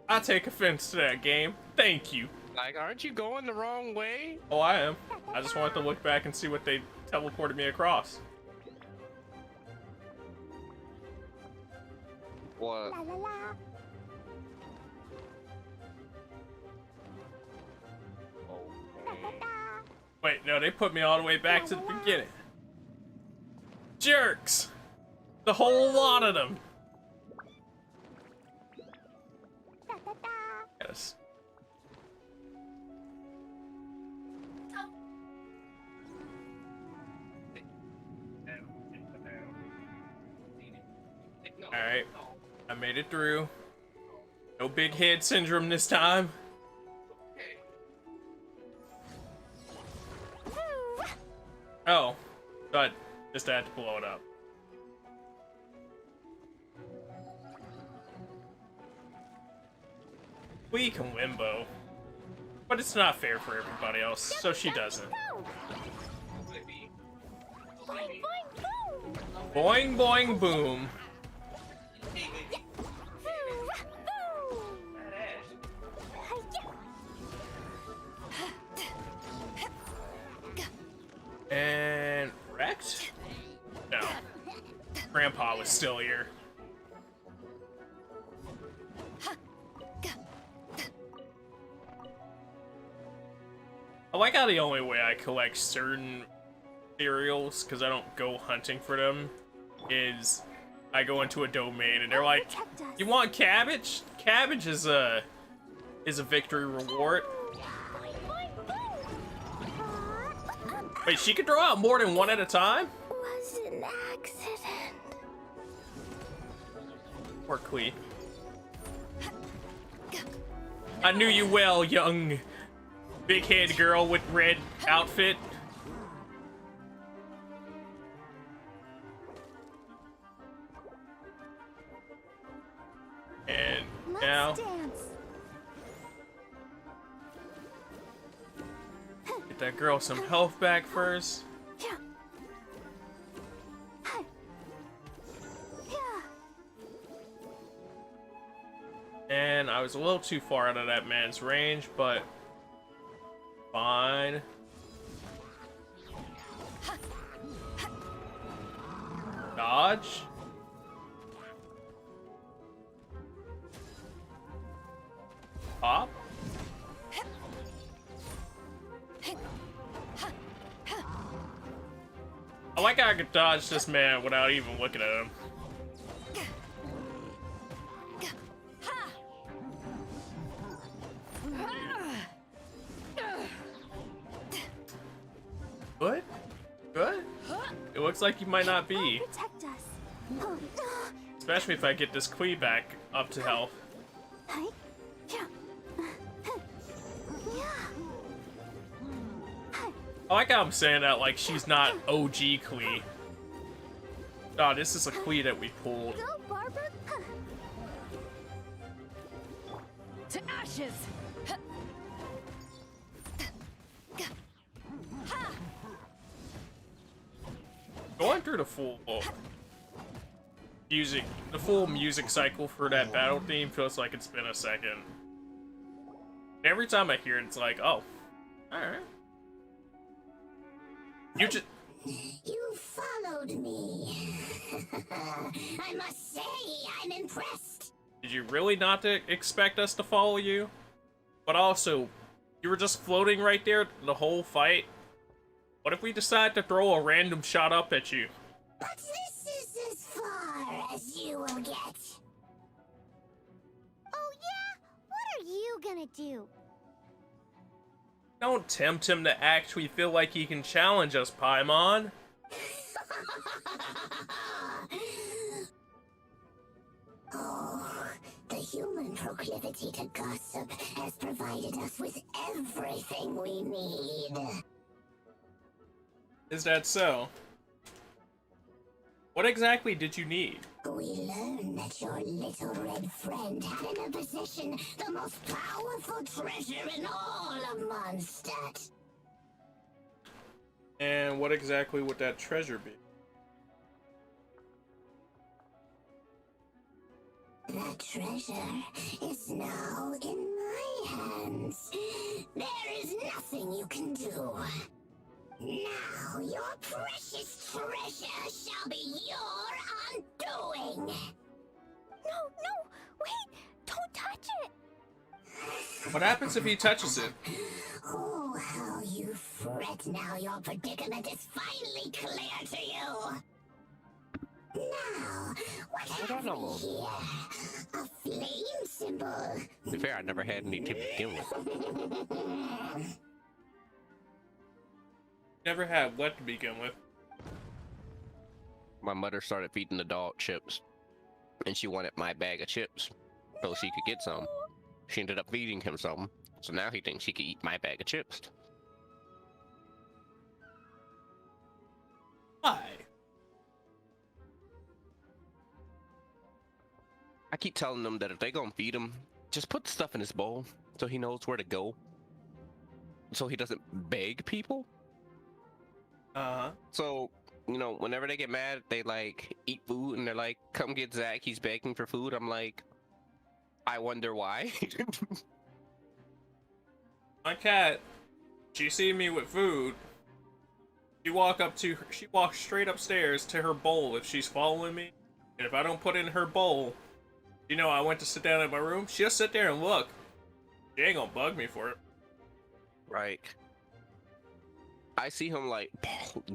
I take offense to that game. Thank you. Like, aren't you going the wrong way? Oh, I am. I just wanted to look back and see what they teleported me across. What? La la la. Wait, no, they put me all the way back to the beginning. Jerks! The whole lot of them. Yes. Alright, I made it through. No big head syndrome this time. Oh, but just had to blow it up. We can wimbo, but it's not fair for everybody else, so she doesn't. Boing boing boom. And Grandpa was still here. I like how the only way I collect certain cereals, because I don't go hunting for them, is I go into a domain and they're like, "You want cabbage? Cabbage is a victory reward." Wait, she can throw out more than one at a time? Was an accident. Poor Quee. I knew you well, young big-head girl with red outfit. And now, get that girl some health back first. And I was a little too far out of that man's range, but fine. Dodge. Pop. I like how I could dodge this man without even looking at him. Good? Good? It looks like you might not be. Protect us. Especially if I get this Quee back up to health. I like how I'm saying that like she's not OG Quee. Oh, this is a Quee that we pulled. Go, Barbara. To ashes. Going through the full music cycle for that battle theme feels like it's been a second. Every time I hear it, it's like, oh, alright. You followed me. I must say, I'm impressed. Did you really not expect us to follow you? But also, you were just floating right there the whole fight? What if we decide to throw a random shot up at you? But this is as far as you will get. Oh yeah? What are you gonna do? Don't tempt him to actually feel like he can challenge us, Paimon. Oh, the human proclivity to gossip has provided us with everything we need. Is that so? What exactly did you need? We learned that your little red friend had in her possession the most powerful treasure in all of Mondstadt. And what exactly would that treasure be? That treasure is now in my hands. There is nothing you can do. Now your precious treasure shall be your undoing. No, wait, don't touch it. What happens if he touches it? Oh, how you fret now your predicament is finally clear to you. Now, what have we here? A flame symbol. To be fair, I never had any to begin with. Never had what to begin with. My mother started feeding the dog chips, and she wanted my bag of chips so she could get some. She ended up feeding him some, so now he thinks he could eat my bag of chips. Why? I keep telling them that if they gonna feed him, just put the stuff in his bowl so he knows where to go, so he doesn't beg people. So, you know, whenever they get mad, they like eat food and they're like, come get Zach, he's begging for food. I'm like, I wonder why. My cat, she see me with food, She walks straight upstairs to her bowl if she's following me. And if I don't put in her bowl, you know, I went to sit down in my room, she'll sit there and look. She ain't gonna bug me for it. Right. I see him like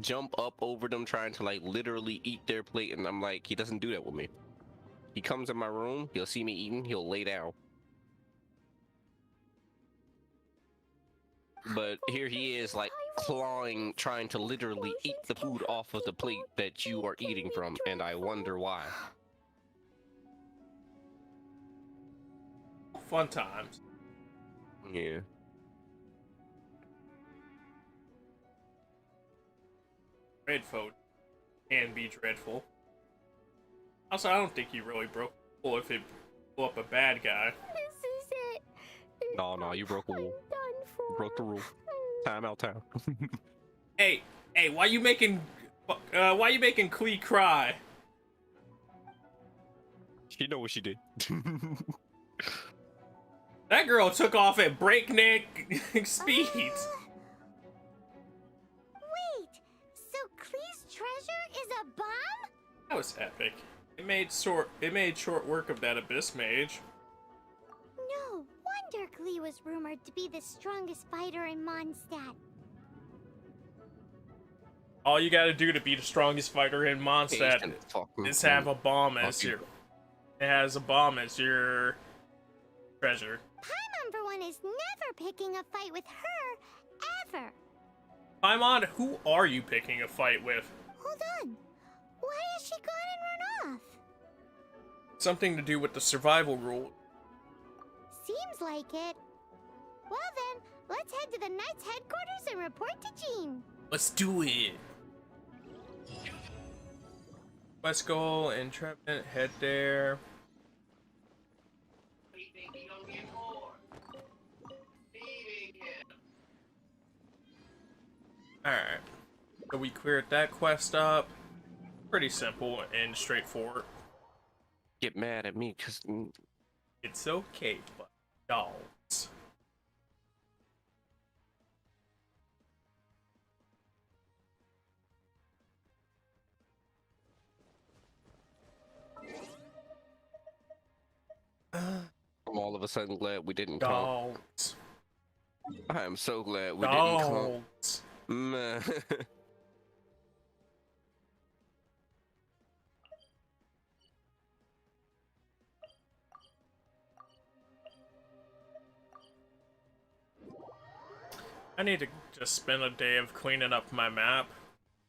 jump up over them trying to like literally eat their plate, and I'm like, he doesn't do that with me. He comes in my room, he'll see me eating, he'll lay down. But here he is like clawing, trying to literally eat the food off of the plate that you are eating from, and I wonder why. Fun times. Yeah. Dreadful can be dreadful. Also, I don't think he really broke the rule if it blew up a bad guy. This is it. No, you broke the rule. You broke the rule. Time out, time. Hey, why you making Klee cry? She know what she did. That girl took off at breakneck speeds. Wait, so Klee's treasure is a bomb? That was epic. It made short work of that Abyss Mage. No wonder Klee was rumored to be the strongest fighter in Mondstadt. All you gotta do to be the strongest fighter in Mondstadt is have a bomb as your... It has a bomb as your treasure. Paimon, for one, is never picking a fight with her, ever. Paimon, who are you picking a fight with? Hold on. Why has she gone and run off? Something to do with the survival rule. Seems like it. Well then, let's head to the Knight's headquarters and report to Jean. Let's do it. Let's go, entrapment, head there. Alright. So we cleared that quest up. Pretty simple and straightforward. Get mad at me because it's okay, but dogs. I'm all of a sudden glad we didn't dogs. Come. I am so glad we didn't come. Man. I need to just spend a day of cleaning up my map.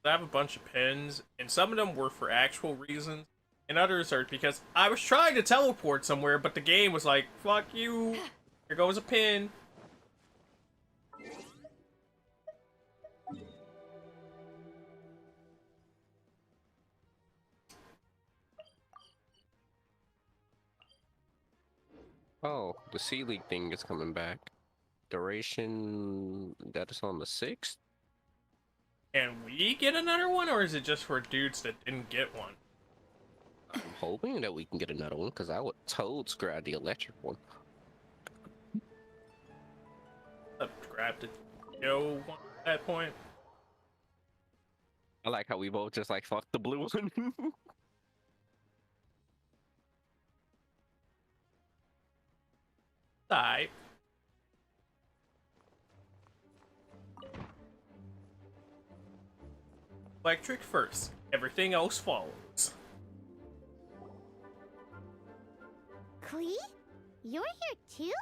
I have a bunch of pins, and some of them were for actual reasons, and others are because I was trying to teleport somewhere, but the game was like, fuck you, here goes a pin. Oh, the Sea League thing is coming back. Duration, that is on the 6th? Can we get another one, or is it just for dudes that didn't get one? I'm hoping that we can get another one, because I would totes grab the electric one. Grab the Yo one at that point. I like how we both just like, fuck the blue one. Alright. Electric first. Everything else follows. Klee? You're here too?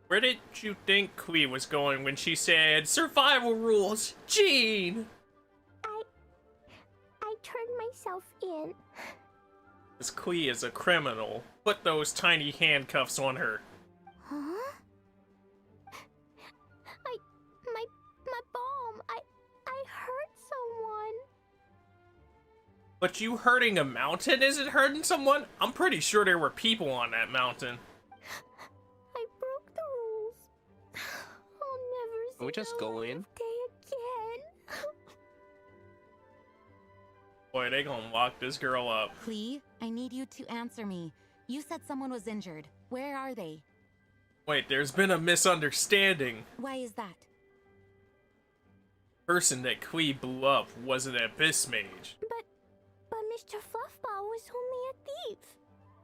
Where did you think Klee was going when she said, survival rules, Jean? I turned myself in. This Klee is a criminal. Put those tiny handcuffs on her. Huh? My bomb. I hurt someone. But you hurting a mountain isn't hurting someone? I'm pretty sure there were people on that mountain. I broke the rules. I'll never see Can we just go in? day again. Boy, they gonna lock this girl up. Klee, I need you to answer me. You said someone was injured. Where are they? Wait, there's been a misunderstanding. Why is that? person that Klee blew up was an Abyss Mage. But Mr. Fluffball was only a thief.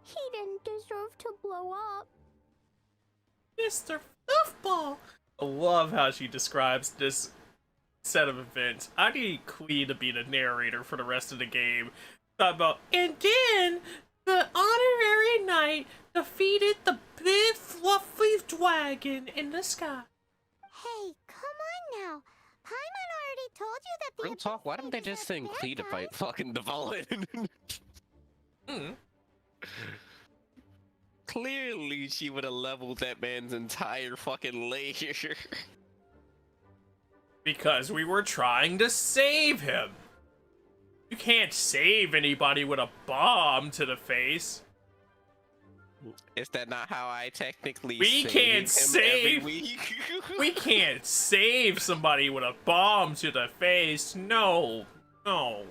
He didn't deserve to blow up. Mr. Fluffball! I love how she describes this set of events. I need Klee to be the narrator for the rest of the game. Talk about, and then the honorary knight defeated the big fluffy dragon in the sky. Hey, come on now. Paimon already told you that the Real talk, why didn't they just send Klee to fight fucking the Fallen? Clearly, she would have leveled that man's entire fucking lair. Because we were trying to save him. You can't save anybody with a bomb to the face. Is that not how I technically We can't save. every week? We can't save somebody with a bomb to the face. No. No.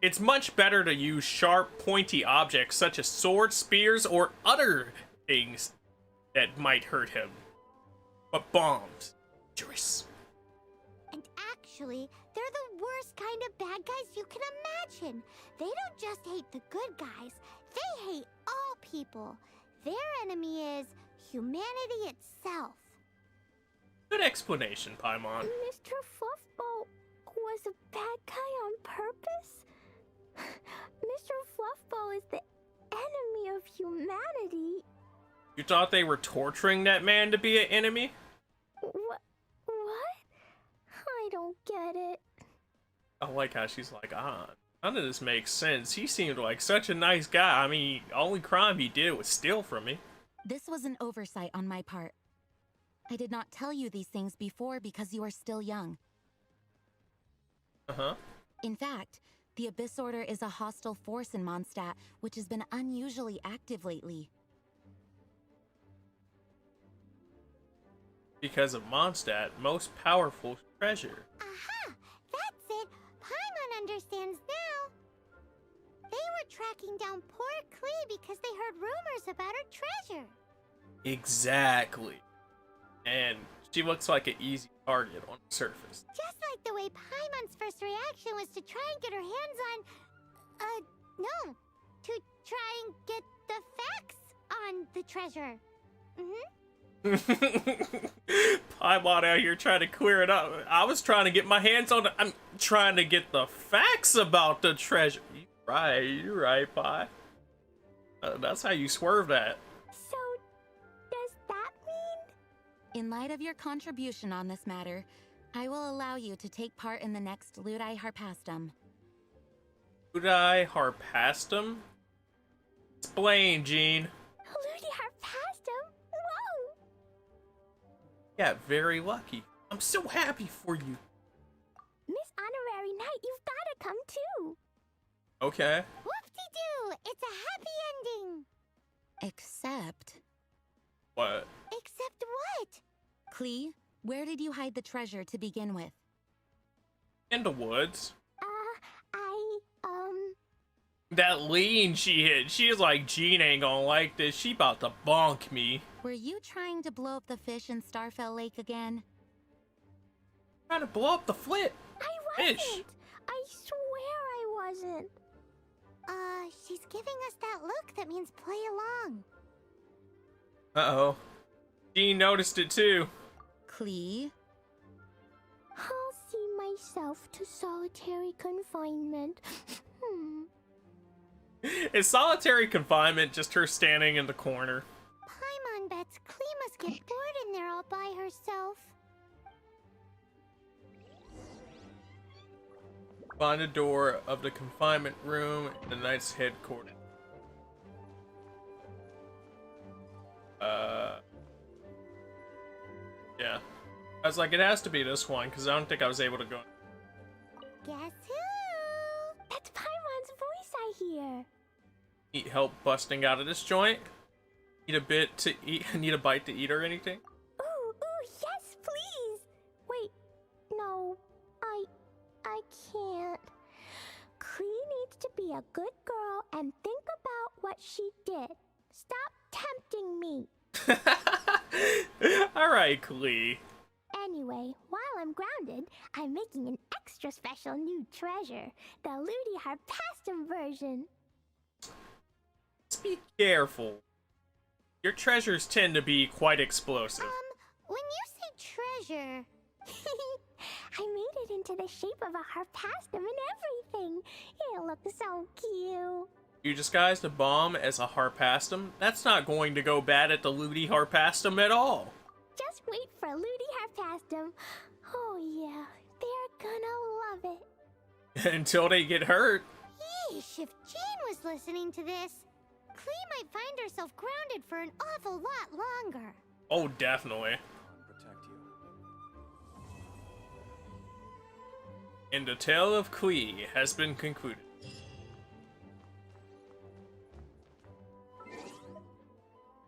It's much better to use sharp, pointy objects such as swords, spears, or other things that might hurt him. But bombs, dangerous. And actually, they're the worst kind of bad guys you can imagine. They don't just hate the good guys, they hate all people. Their enemy is humanity itself. Good explanation, Paimon. Mr. Fluffball was a bad guy on purpose? Mr. Fluffball is the enemy of humanity. You thought they were torturing that man to be an enemy? What? I don't get it. I like how she's like, none of this makes sense. He seemed like such a nice guy. I mean, only crime he did was steal from me. This was an oversight on my part. I did not tell you these things before because you are still young. Uh-huh. In fact, the Abyss Order is a hostile force in Mondstadt, which has been unusually active lately. Because of Mondstadt, most powerful treasure. Aha! That's it! Paimon understands now! They were tracking down poor Klee because they heard rumors about her treasure. Exactly. And she looks like an easy target on the surface. Just like the way Paimon's first reaction was to try and get her hands on... no. To try and get the facts on the treasure. Paimon out here trying to clear it up. I was trying to get my hands on it. I'm trying to get the facts about the treasure. You're right, Pi. That's how you swerve that. So, does that mean? In light of your contribution on this matter, I will allow you to take part in the next Ludai Harpastum. Ludai Harpastum? Explain, Jean. Ludai Harpastum? Whoa! Yeah, very lucky. I'm so happy for you. Miss Honorary Knight, you've gotta come too. Okay. Whoop-de-doo! It's a happy ending! Except... What? Except what? Klee, where did you hide the treasure to begin with? In the woods. I That lean she hit. She is like, Jean ain't gonna like this. She about to bonk me. Were you trying to blow up the fish in Starfell Lake again? Trying to blow up the flip. I wasn't. Fish. I swear I wasn't. She's giving us that look that means play along. Uh-oh. Jean noticed it too. Klee? I'll see myself to solitary confinement. Is solitary confinement just her standing in the corner? Paimon bets Klee must get bored in there all by herself. Find a door of the confinement room in the knight's headquarters. Yeah. I was like, it has to be this one, because I don't think I was able to go. Guess who? That's Paimon's voice I hear. Need help busting out of this joint? Need a bit to eat? Need a bite to eat or anything? Ooh, yes, please. Wait, no, I can't. Klee needs to be a good girl and think about what she did. Stop tempting me. Alright, Klee. Anyway, while I'm grounded, I'm making an extra special new treasure, the Ludi Harpastum version. Just be careful. Your treasures tend to be quite explosive. When you say treasure... I made it into the shape of a harpastum and everything. It looks so cute. You disguised a bomb as a harpastum? That's not going to go bad at the Ludi Harpastum at all. Just wait for Ludi Harpastum. Oh yeah, they're gonna love it. Until they get hurt. Yeesh, if Jean was listening to this, Klee might find herself grounded for an awful lot longer. Oh, definitely. And the tale of Klee has been concluded.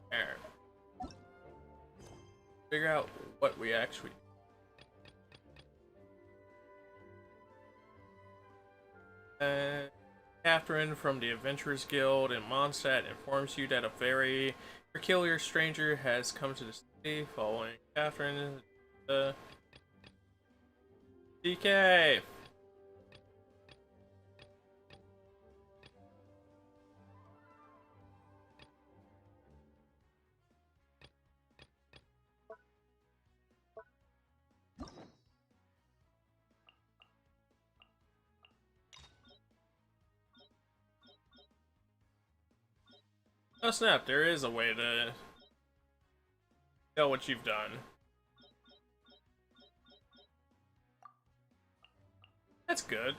There. Figure out what we actually... Catherine from the Adventurers Guild in Mondstadt informs you that a very peculiar stranger has come to the city. Following Catherine, DK! Oh snap, there is a way to tell what you've done. That's good.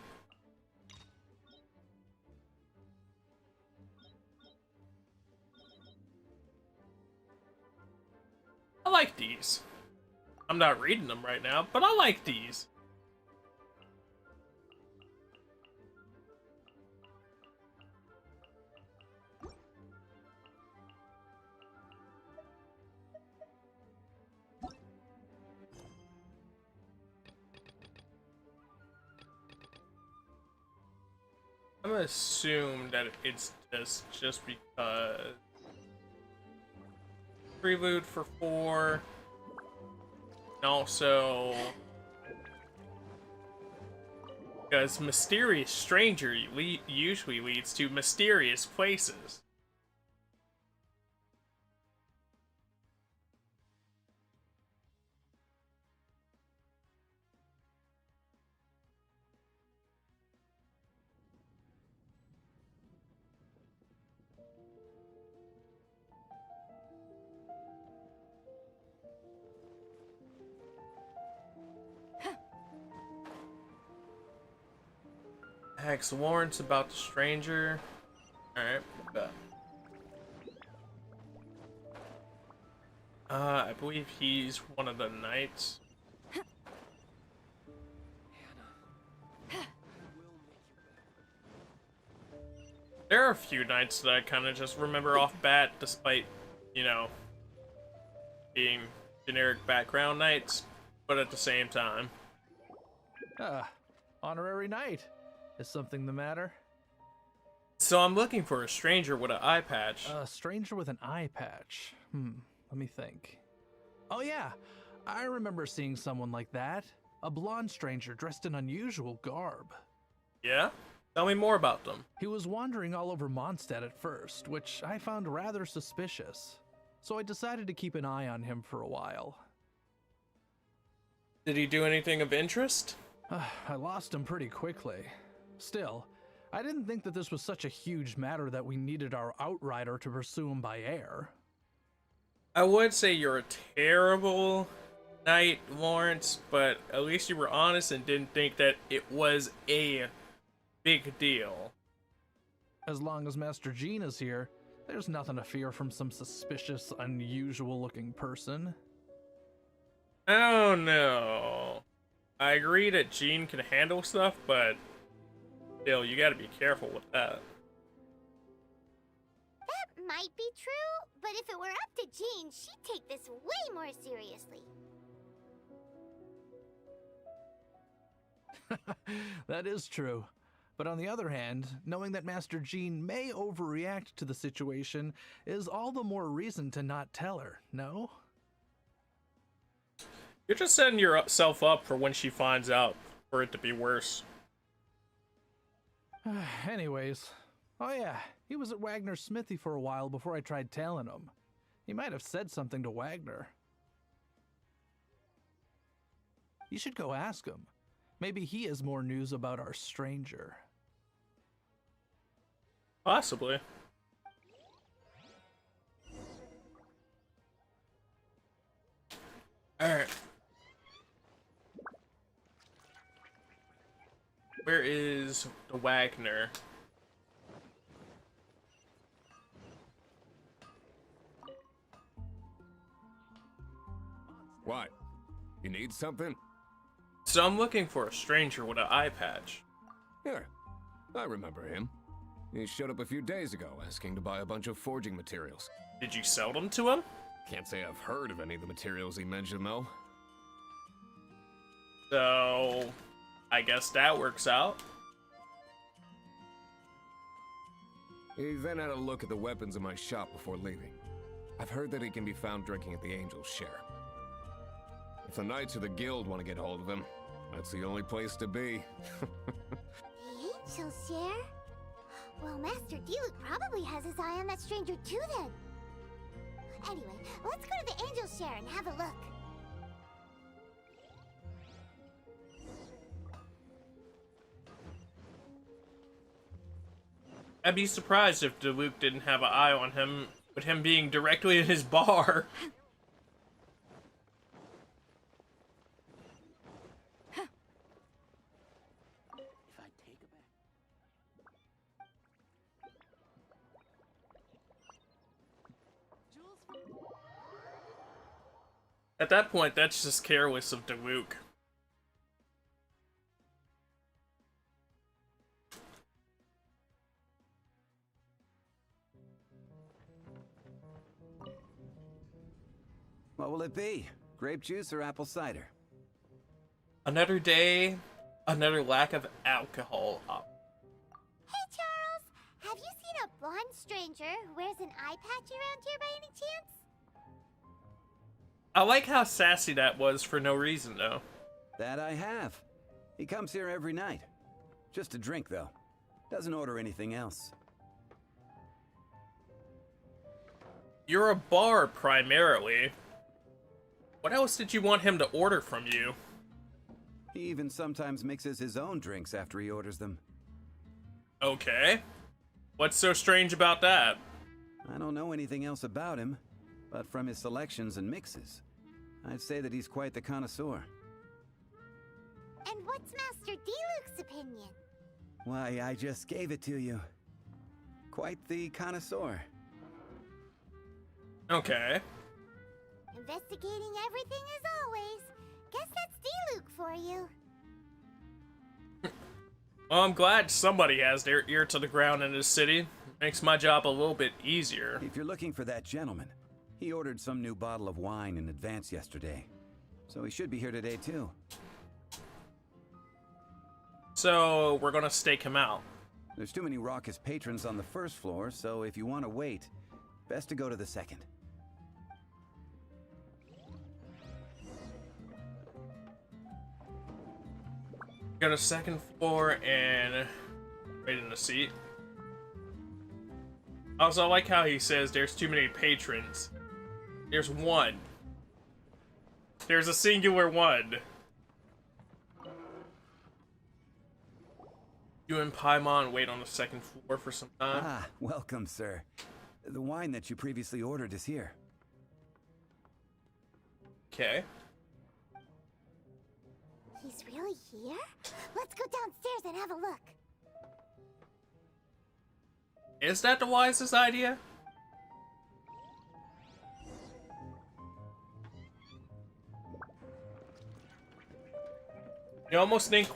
I like these. I'm not reading them right now, but I like these. I'm gonna assume that it's just because prelude for 4, and also because mysterious stranger usually leads to mysterious places. Ask Lawrence about the stranger. Alright, I believe he's one of the knights. There are a few knights that I kind of just remember off bat, despite, you know, being generic background knights, but at the same time. Honorary knight. Is something the matter? So I'm looking for a stranger with an eye patch. A stranger with an eye patch? Let me think. Oh yeah, I remember seeing someone like that. A blonde stranger dressed in unusual garb. Yeah? Tell me more about them. He was wandering all over Mondstadt at first, which I found rather suspicious. So I decided to keep an eye on him for a while. Did he do anything of interest? I lost him pretty quickly. Still, I didn't think that this was such a huge matter that we needed our outrider to pursue him by air. I would say you're a terrible knight, Lawrence, but at least you were honest and didn't think that it was a big deal. As long as Master Jean is here, there's nothing to fear from some suspicious, unusual-looking person. Oh no. I agree that Jean can handle stuff, but still, you gotta be careful with that. That might be true, but if it were up to Jean, she'd take this way more seriously. That is true. But on the other hand, knowing that Master Jean may overreact to the situation is all the more reason to not tell her, no? You're just setting yourself up for when she finds out for it to be worse. Anyways, oh yeah, he was at Wagner's smithy for a while before I tried tailing him. He might have said something to Wagner. You should go ask him. Maybe he has more news about our stranger. Possibly. Alright. Where is the Wagner? What? You need something? So I'm looking for a stranger with an eye patch. Here, I remember him. He showed up a few days ago asking to buy a bunch of forging materials. Did you sell them to him? Can't say I've heard of any of the materials he mentioned, though. So, I guess that works out. He then had a look at the weapons in my shop before leaving. I've heard that he can be found drinking at the Angel's Share. If the Knights or the Guild want to get hold of him, that's the only place to be. The Angel's Share? Well, Master Diluc probably has his eye on that stranger too then. Anyway, let's go to the Angel's Share and have a look. I'd be surprised if Diluc didn't have an eye on him, with him being directly in his bar. At that point, that's just careless of Diluc. What will it be? Grape juice or apple cider? Another day, another lack of alcohol. Hey, Charles! Have you seen a blonde stranger who wears an eye patch around here by any chance? I like how sassy that was for no reason, though. That I have. He comes here every night. Just a drink, though. Doesn't order anything else. You're a bar, primarily. What else did you want him to order from you? He even sometimes mixes his own drinks after he orders them. Okay. What's so strange about that? I don't know anything else about him, but from his selections and mixes, I'd say that he's quite the connoisseur. And what's Master Diluc's opinion? Why, I just gave it to you. Quite the connoisseur. Okay. Investigating everything as always. Guess that's Diluc for you. Well, I'm glad somebody has their ear to the ground in this city. Makes my job a little bit easier. If you're looking for that gentleman, he ordered some new bottle of wine in advance yesterday. So he should be here today, too. So, we're gonna stake him out. There's too many raucous patrons on the first floor, so if you want to wait, best to go to the second. Go to second floor and wait in the seat. Also, I like how he says there's too many patrons. There's one. There's a singular one. You and Paimon wait on the second floor for some time. Ah, welcome, sir. The wine that you previously ordered is here. Okay. He's really here? Let's go downstairs and have a look. Is that the wisest idea? You almost think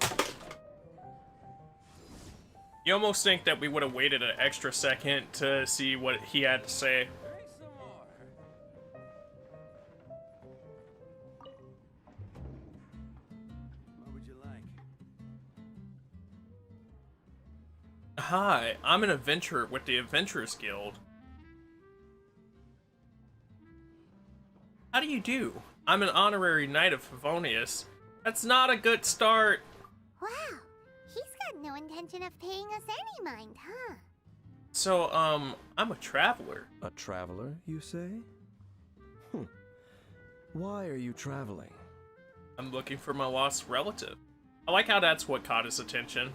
that we would have waited an extra second to see what he had to say. What would you like? Hi, I'm an adventurer with the Adventurers Guild. How do you do? I'm an honorary knight of Favonius. That's not a good start. Wow, he's got no intention of paying us any mind, huh? So, I'm a traveler. A traveler, you say? Why are you traveling? I'm looking for my lost relative. I like how that's what caught his attention.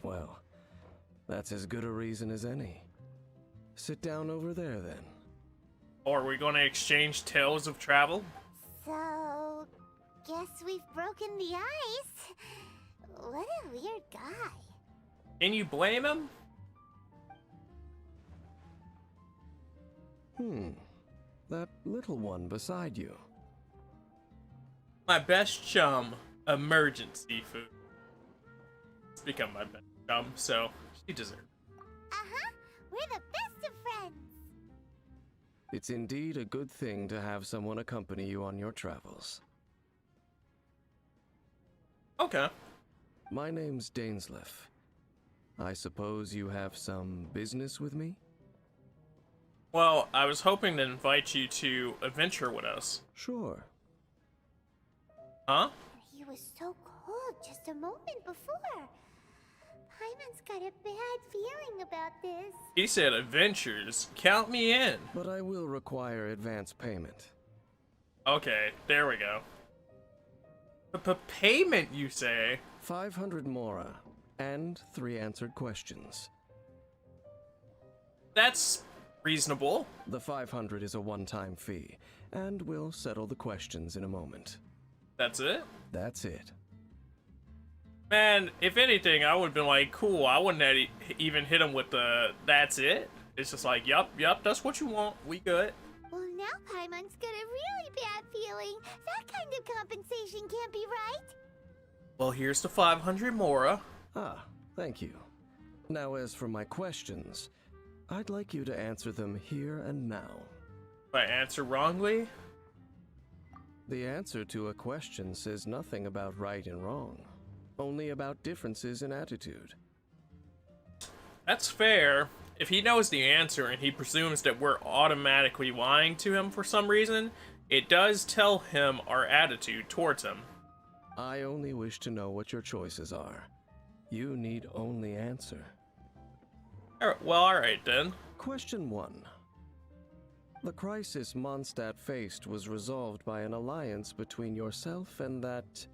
Well, that's as good a reason as any. Sit down over there, then. Or are we going to exchange tales of travel? So, guess we've broken the ice. What a weird guy. Can you blame him? That little one beside you. My best chum, emergency food. It's become my best chum, so she deserves it. Uh-huh, we're the best of friends. It's indeed a good thing to have someone accompany you on your travels. Okay. My name's Dainsleif. I suppose you have some business with me? Well, I was hoping to invite you to adventure with us. Sure. Huh? He was so cold just a moment before. Paimon's got a bad feeling about this. He said adventures. Count me in. But I will require advance payment. Okay, there we go. Payment, you say? 500 mora, and 3 answered questions. That's reasonable. The 500 is a one-time fee, and we'll settle the questions in a moment. That's it? That's it. Man, if anything, I would have been like, cool, I wouldn't have even hit him with the, that's it. It's just like, yup, that's what you want, we good. Well, now Paimon's got a really bad feeling. That kind of compensation can't be right. Well, here's the 500 mora. Ah, thank you. Now, as for my questions, I'd like you to answer them here and now. If I answer wrongly? The answer to a question says nothing about right and wrong, only about differences in attitude. That's fair. If he knows the answer and he presumes that we're automatically lying to him for some reason, it does tell him our attitude towards him. I only wish to know what your choices are. You need only answer. Alright then. Question 1. The crisis Mondstadt faced was resolved by an alliance between yourself and that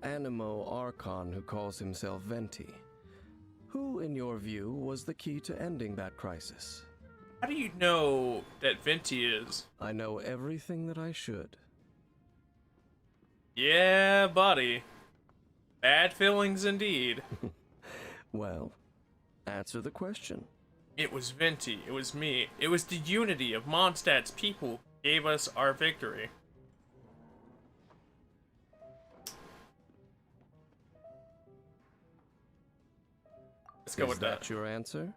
Animo Archon who calls himself Venti. Who, in your view, was the key to ending that crisis? How do you know that Venti is? I know everything that I should. Yeah, buddy. Bad feelings indeed. Well, answer the question. It was Venti, it was me, it was the unity of Mondstadt's people who gave us our victory. Let's go with that. Is that your answer?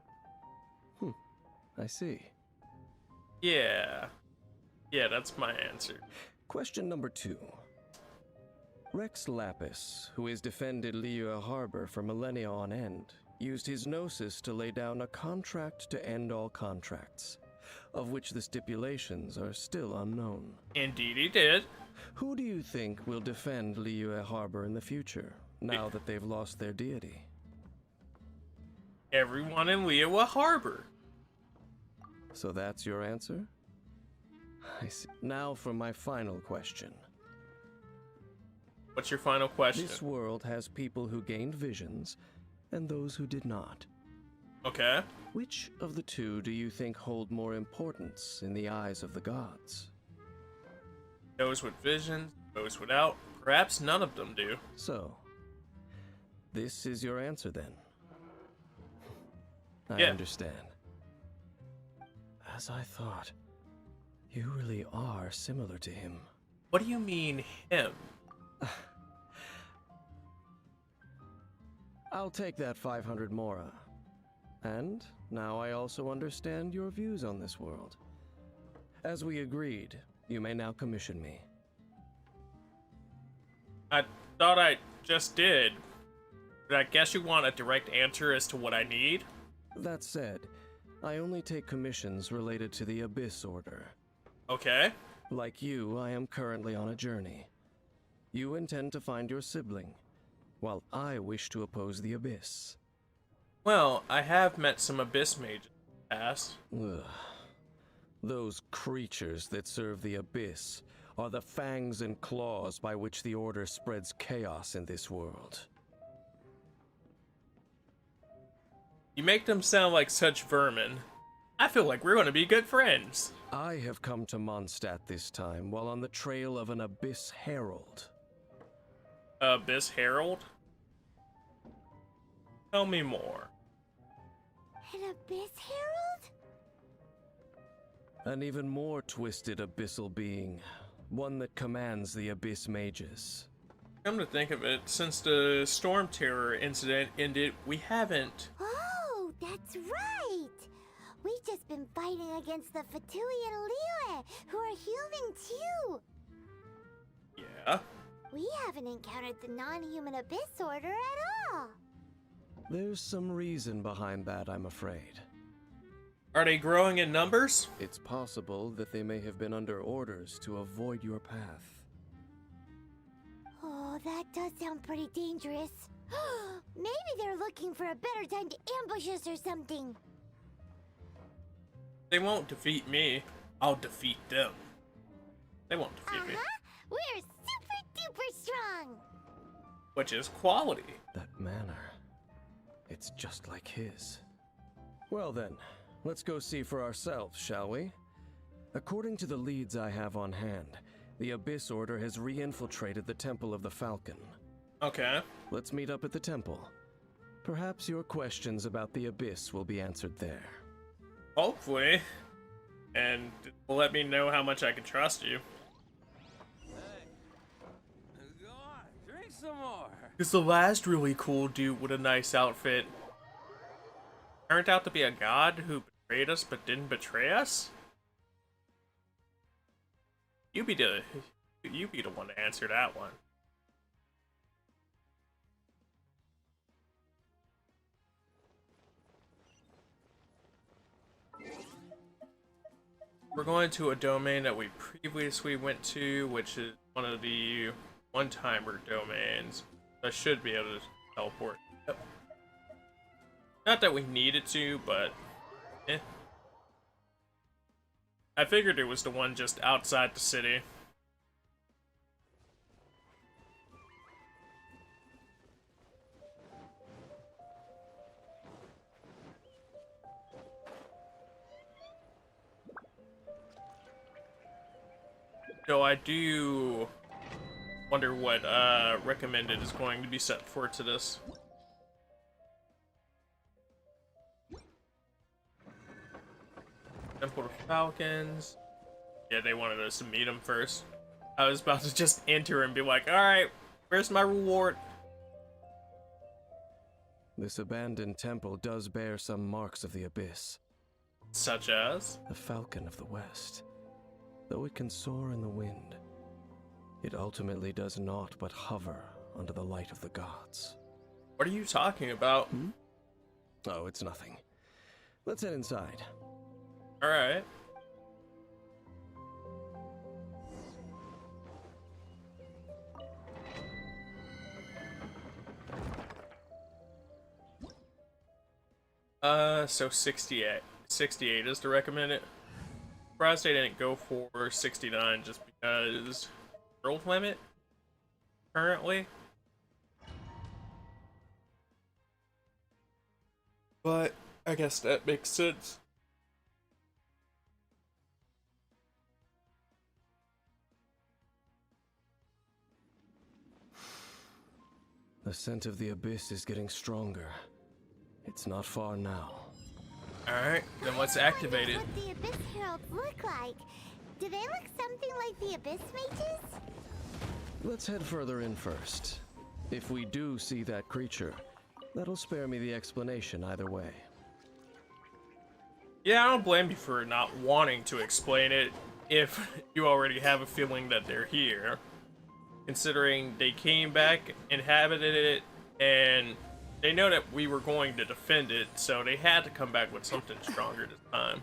I see. Yeah. Yeah, that's my answer. Question number 2. Rex Lapis, who has defended Liyue Harbor for millennia on end, used his gnosis to lay down a contract to end all contracts, of which the stipulations are still unknown. Indeed he did. Who do you think will defend Liyue Harbor in the future, now that they've lost their deity? Everyone in Liyue Harbor. So that's your answer? I see. Now for my final question. What's your final question? This world has people who gained visions, and those who did not. Okay. Which of the two do you think hold more importance in the eyes of the gods? Those with vision, those without. Perhaps none of them do. So, this is your answer then? I Yeah. understand. As I thought, you really are similar to him. What do you mean, him? I'll take that 500 mora. And now I also understand your views on this world. As we agreed, you may now commission me. I thought I just did. But I guess you want a direct answer as to what I need? That said, I only take commissions related to the Abyss Order. Okay. Like you, I am currently on a journey. You intend to find your sibling, while I wish to oppose the Abyss. Well, I have met some Abyss mages in the past. Ugh. Those creatures that serve the Abyss are the fangs and claws by which the Order spreads chaos in this world. You make them sound like such vermin. I feel like we're gonna be good friends. I have come to Mondstadt this time while on the trail of an Abyss Herald. Abyss Herald? Tell me more. An Abyss Herald? An even more twisted abyssal being. One that commands the Abyss mages. Come to think of it, since the Storm Terror incident ended, we haven't... Oh, that's right! We've just been fighting against the Fatui and Liyue, who are human too! Yeah? We haven't encountered the non-human Abyss Order at all! There's some reason behind that, I'm afraid. Are they growing in numbers? It's possible that they may have been under orders to avoid your path. Oh, that does sound pretty dangerous. Maybe they're looking for a better time to ambush us or something. They won't defeat me. I'll defeat them. They won't defeat me. We're super duper strong! Which is quality. That manner. It's just like his. Well then, let's go see for ourselves, shall we? According to the leads I have on hand, the Abyss Order has re-infiltrated the Temple of the Falcon. Okay. Let's meet up at the temple. Perhaps your questions about the Abyss will be answered there. Hopefully. And let me know how much I can trust you. Go on, drink some more. Because the last really cool dude with a nice outfit turned out to be a god who betrayed us but didn't betray us? You be the one to answer that one. We're going to a domain that we previously went to, which is one of the one-timer domains. I should be able to teleport. Yep. Not that we needed to, but eh. I figured it was the one just outside the city. So I do wonder what recommended is going to be set for to this. Temple of Falcons. Yeah, they wanted us to meet him first. I was about to just enter and be like, alright, where's my reward? This abandoned temple does bear some marks of the Abyss. Such as? The Falcon of the West. Though it can soar in the wind, it ultimately does naught but hover under the light of the gods. What are you talking about? Oh, it's nothing. Let's head inside. Alright. So 68. 68 is the recommended. Surprised they didn't go for 69 just because world limit currently. But I guess that makes sense. The scent of the Abyss is getting stronger. It's not far now. Alright, then let's activate it. What the Abyss Heralds look like? Do they look something like the Abyss Mages? Let's head further in first. If we do see that creature, that'll spare me the explanation either way. Yeah, I don't blame you for not wanting to explain it if you already have a feeling that they're here. Considering they came back, inhabited it, and they know that we were going to defend it, so they had to come back with something stronger this time.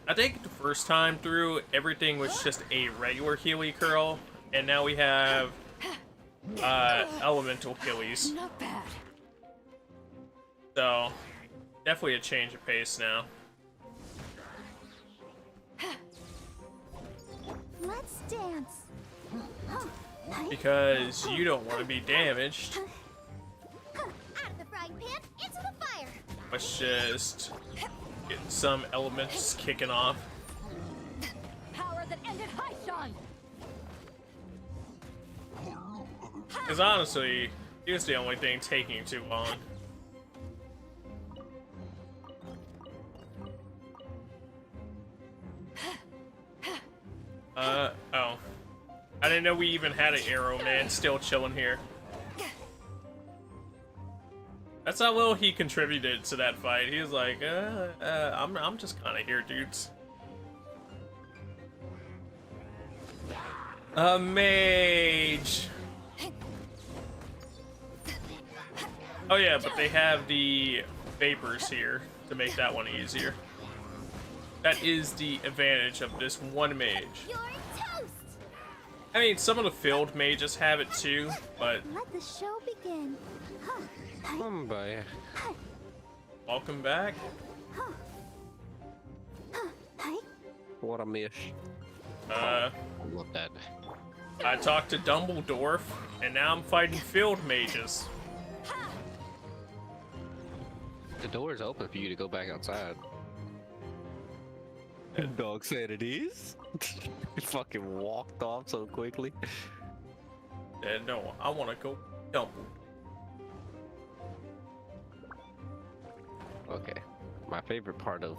I think the first time through, everything was just a regular Healy curl, and now we have elemental Heelys. Not bad. So, definitely a change of pace now. Let's dance. Because you don't want to be damaged. Out of the frying pan, into the fire. Let's just get some elements kicking off. Power that ended Haishan. Because honestly, he was the only thing taking too long. Oh. I didn't know we even had an arrow man still chilling here. That's how little he contributed to that fight. He was like, I'm just kind of here, dudes. A mage. Oh yeah, but they have the vapors here to make that one easier. That is the advantage of this one mage. You're toast. I mean, some of the field mages have it too, but Let the show begin. Bye. welcome back. What a miss. I love that. I talked to Dumbledore, and now I'm fighting field mages. The door is open for you to go back outside. And dog said it is. He fucking walked off so quickly. No, I want to go Dumbledore. Okay. My favorite part of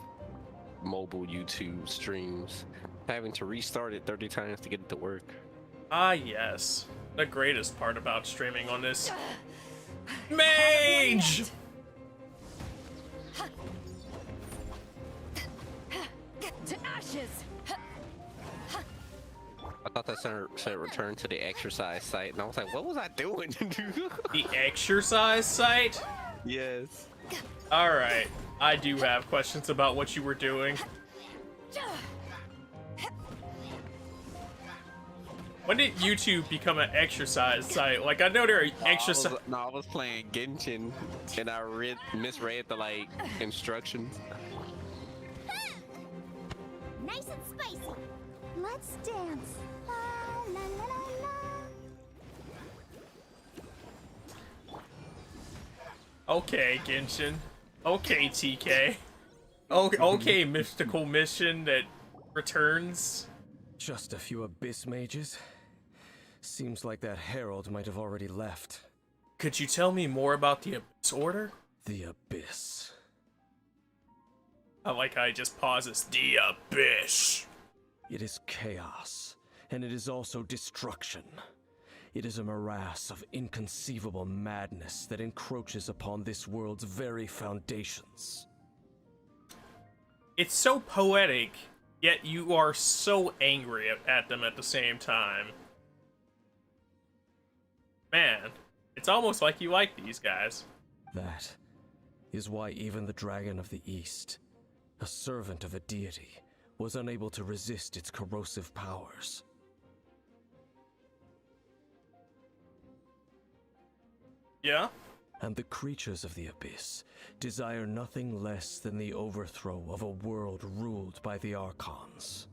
mobile YouTube streams, having to restart it 30 times to get it to work. Ah, yes. The greatest part about streaming on this mage! To ashes. I thought that said return to the exercise site, and I was like, what was I doing? The exercise site? Yes. Alright, I do have questions about what you were doing. When did YouTube become an exercise site? Like, I know there are exercise. I was playing Genshin, and I misread the instructions. Nice and spicy. Let's dance. La, la, la, la, la. Okay, Genshin. Okay, TK. Okay, mystical mission that returns. Just a few abyss mages? Seems like that herald might have already left. Could you tell me more about the Abyss Order? The Abyss. I like how I just pauses. The Abyss. It is chaos, and it is also destruction. It is a morass of inconceivable madness that encroaches upon this world's very foundations. It's so poetic, yet you are so angry at them at the same time. Man, it's almost like you like these guys. That is why even the Dragon of the East, a servant of a deity, was unable to resist its corrosive powers. Yeah? And the creatures of the Abyss desire nothing less than the overthrow of a world ruled by the Archons.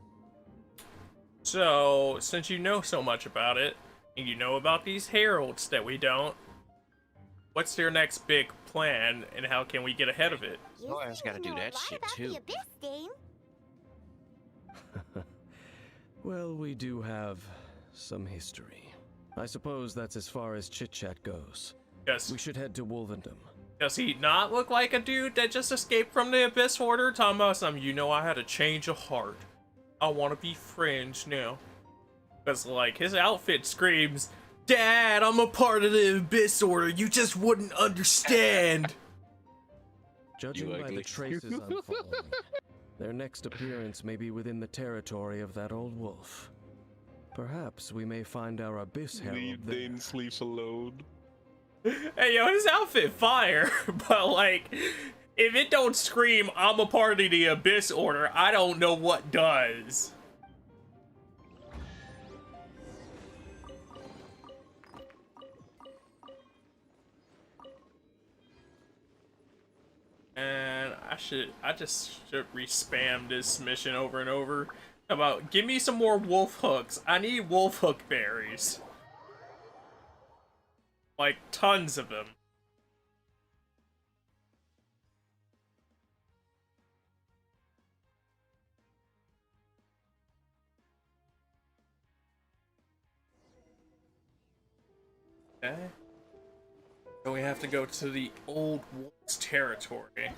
So, since you know so much about it, and you know about these heralds that we don't, what's their next big plan, and how can we get ahead of it? Oh, I just gotta do that shit too. The Abyss, Dame. Well, we do have some history. I suppose that's as far as chit-chat goes. Yes. We should head to Wolvendom. Does he not look like a dude that just escaped from the Abyss Order? Talking about some, you know, I had a change of heart. I want to be friends now. Because, like, his outfit screams, Dad, I'm a part of the Abyss Order. You just wouldn't understand. Judging by the traces I'm following, Their next appearance may be within the territory of that old wolf. Perhaps we may find our Abyss Herald Leave there. Dane sleep alone. Hey, yo, his outfit fire, but like, if it don't scream, I'm a part of the Abyss Order, I don't know what does. And I just should re-spam this mission over and over. About, give me some more wolf hooks. I need wolf hook berries. Like, tons of them. Okay. So we have to go to the old wolf's territory.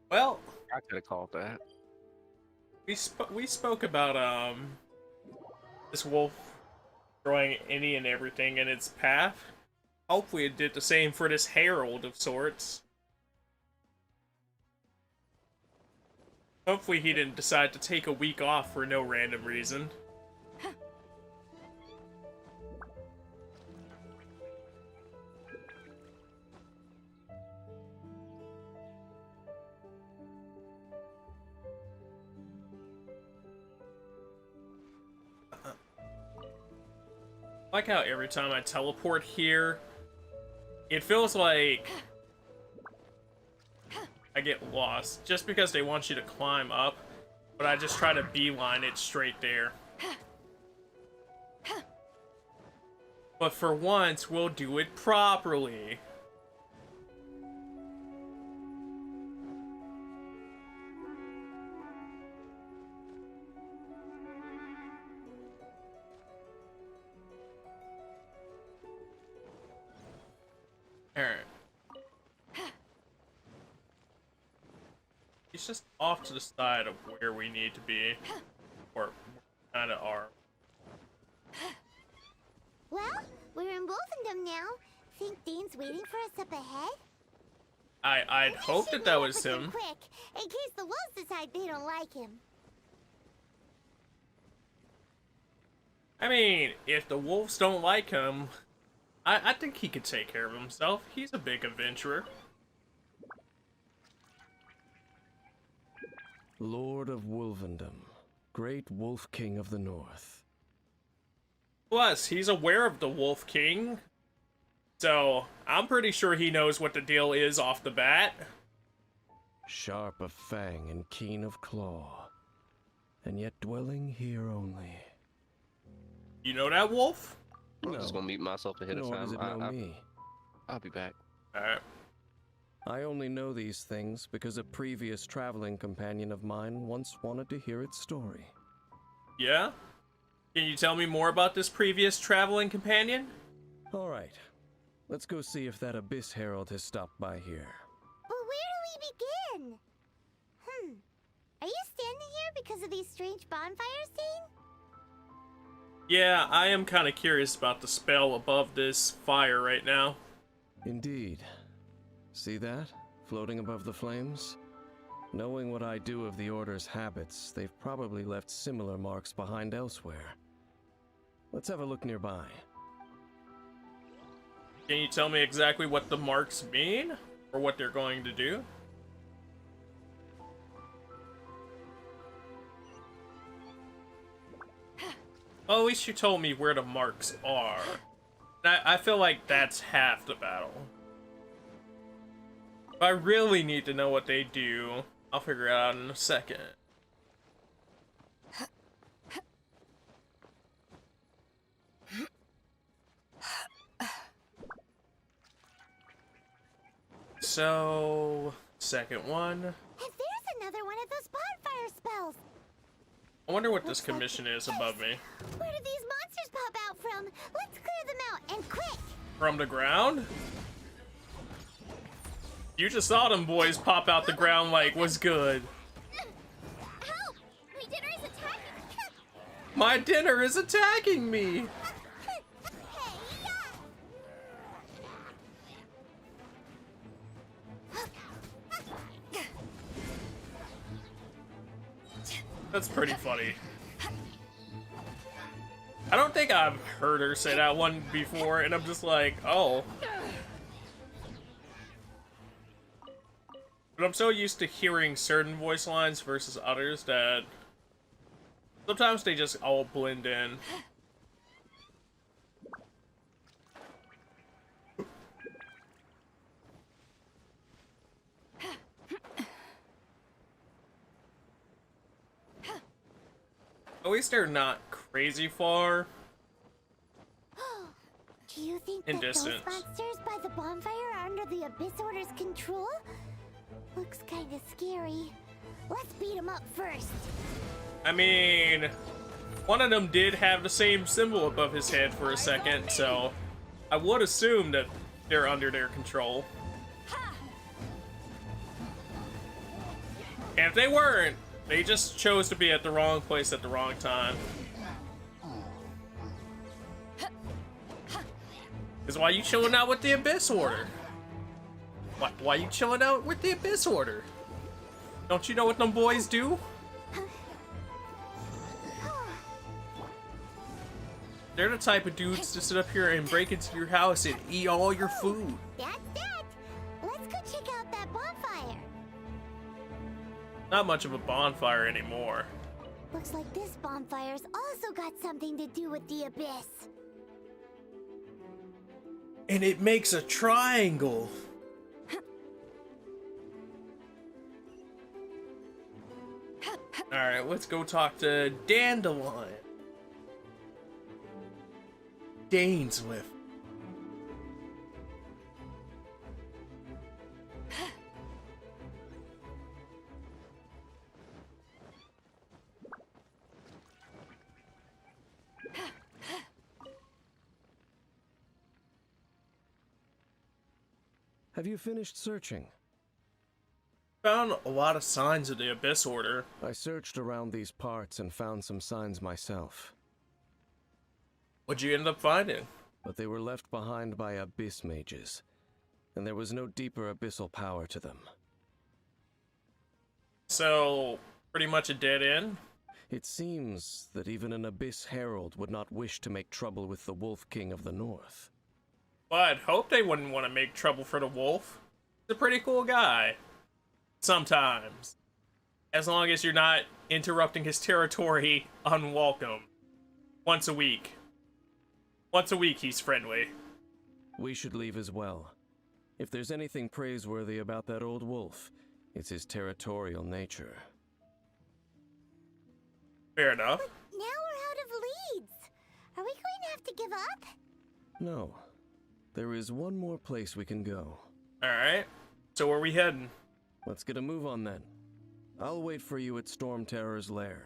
Well, I could have called that. We spoke about this wolf destroying any and everything in its path. Hopefully it did the same for this herald of sorts. Hopefully he didn't decide to take a week off for no random reason. I like how every time I teleport here, it feels like I get lost, just because they want you to climb up, but I just try to beeline it straight there. But for once, we'll do it properly. Alright. He's just off to the side of where we need to be. Or kinda are. Well, we're in Wolfendom now. Think Dean's waiting for us up ahead? I'd hope that that was him. Quick, in case the wolves decide they don't like him. I mean, if the wolves don't like him, I think he could take care of himself. He's a big adventurer. Lord of Wolvendom, great Wolf King of the North. Plus, he's aware of the Wolf King, so I'm pretty sure he knows what the deal is off the bat. Sharp of fang and keen of claw, and yet dwelling here only. You know that wolf? I'm just gonna mute myself ahead of Nor time. does it know me. I'll be back. Alright. I only know these things because a previous traveling companion of mine once wanted to hear its story. Yeah? Can you tell me more about this previous traveling companion? Alright, let's go see if that Abyss Herald has stopped by here. But where do we begin? Are you standing here because of these strange bonfires, Dean? Yeah, I am kind of curious about the spell above this fire right now. Indeed. See that? Floating above the flames? Knowing what I do of the Order's habits, they've probably left similar marks behind elsewhere. Let's have a look nearby. Can you tell me exactly what the marks mean? Or what they're going to do? Well, at least you told me where the marks are. I feel like that's half the battle. If I really need to know what they do, I'll figure it out in a second. So, second one. And there's another one of those bonfire spells. I wonder what this commission is above me. Where did these monsters pop out from? Let's clear them out, and quick! From the ground? You just saw them boys pop out the ground like, what's good? Help! My dinner is attacking! My dinner is attacking me! pretty funny. I don't think I've heard her say that one before, and I'm just like, oh. But I'm so used to hearing certain voice lines versus others that sometimes they just all blend in. At least they're not crazy far Do you think in that distance. those monsters by the bonfire are under the Abyss Order's control? Looks kinda scary. Let's beat them up first. I mean, one of them did have the same symbol above his head for a second, so I would assume that they're under their control. And if they weren't, they just chose to be at the wrong place at the wrong time. Because why you chilling out with the Abyss Order? Why you chilling out with the Abyss Order? Don't you know what them boys do? They're the type of dudes to sit up here and break into your house and eat all your food. That's that. Let's go check out that bonfire. Not much of a bonfire anymore. Looks like this bonfire's also got something to do with the Abyss. And it makes a triangle. Alright, let's go talk to Dandelion. Dainswift. Have you finished searching? Found a lot of signs of the Abyss Order. I searched around these parts and found some signs myself. What'd you end up finding? But they were left behind by abyss mages, and there was no deeper abyssal power to them. So, pretty much a dead end? It seems that even an abyss herald would not wish to make trouble with the Wolf King of the North. Well, I'd hope they wouldn't want to make trouble for the wolf. He's a pretty cool guy. Sometimes. As long as you're not interrupting his territory unwelcome. Once a week. Once a week he's friendly. We should leave as well. If there's anything praiseworthy about that old wolf, it's his territorial nature. Fair enough. But now we're out of leads. Are we going to have to give up? No. There is one more place we can go. Alright. So where are we heading? Let's get a move on then. I'll wait for you at Storm Terror's lair.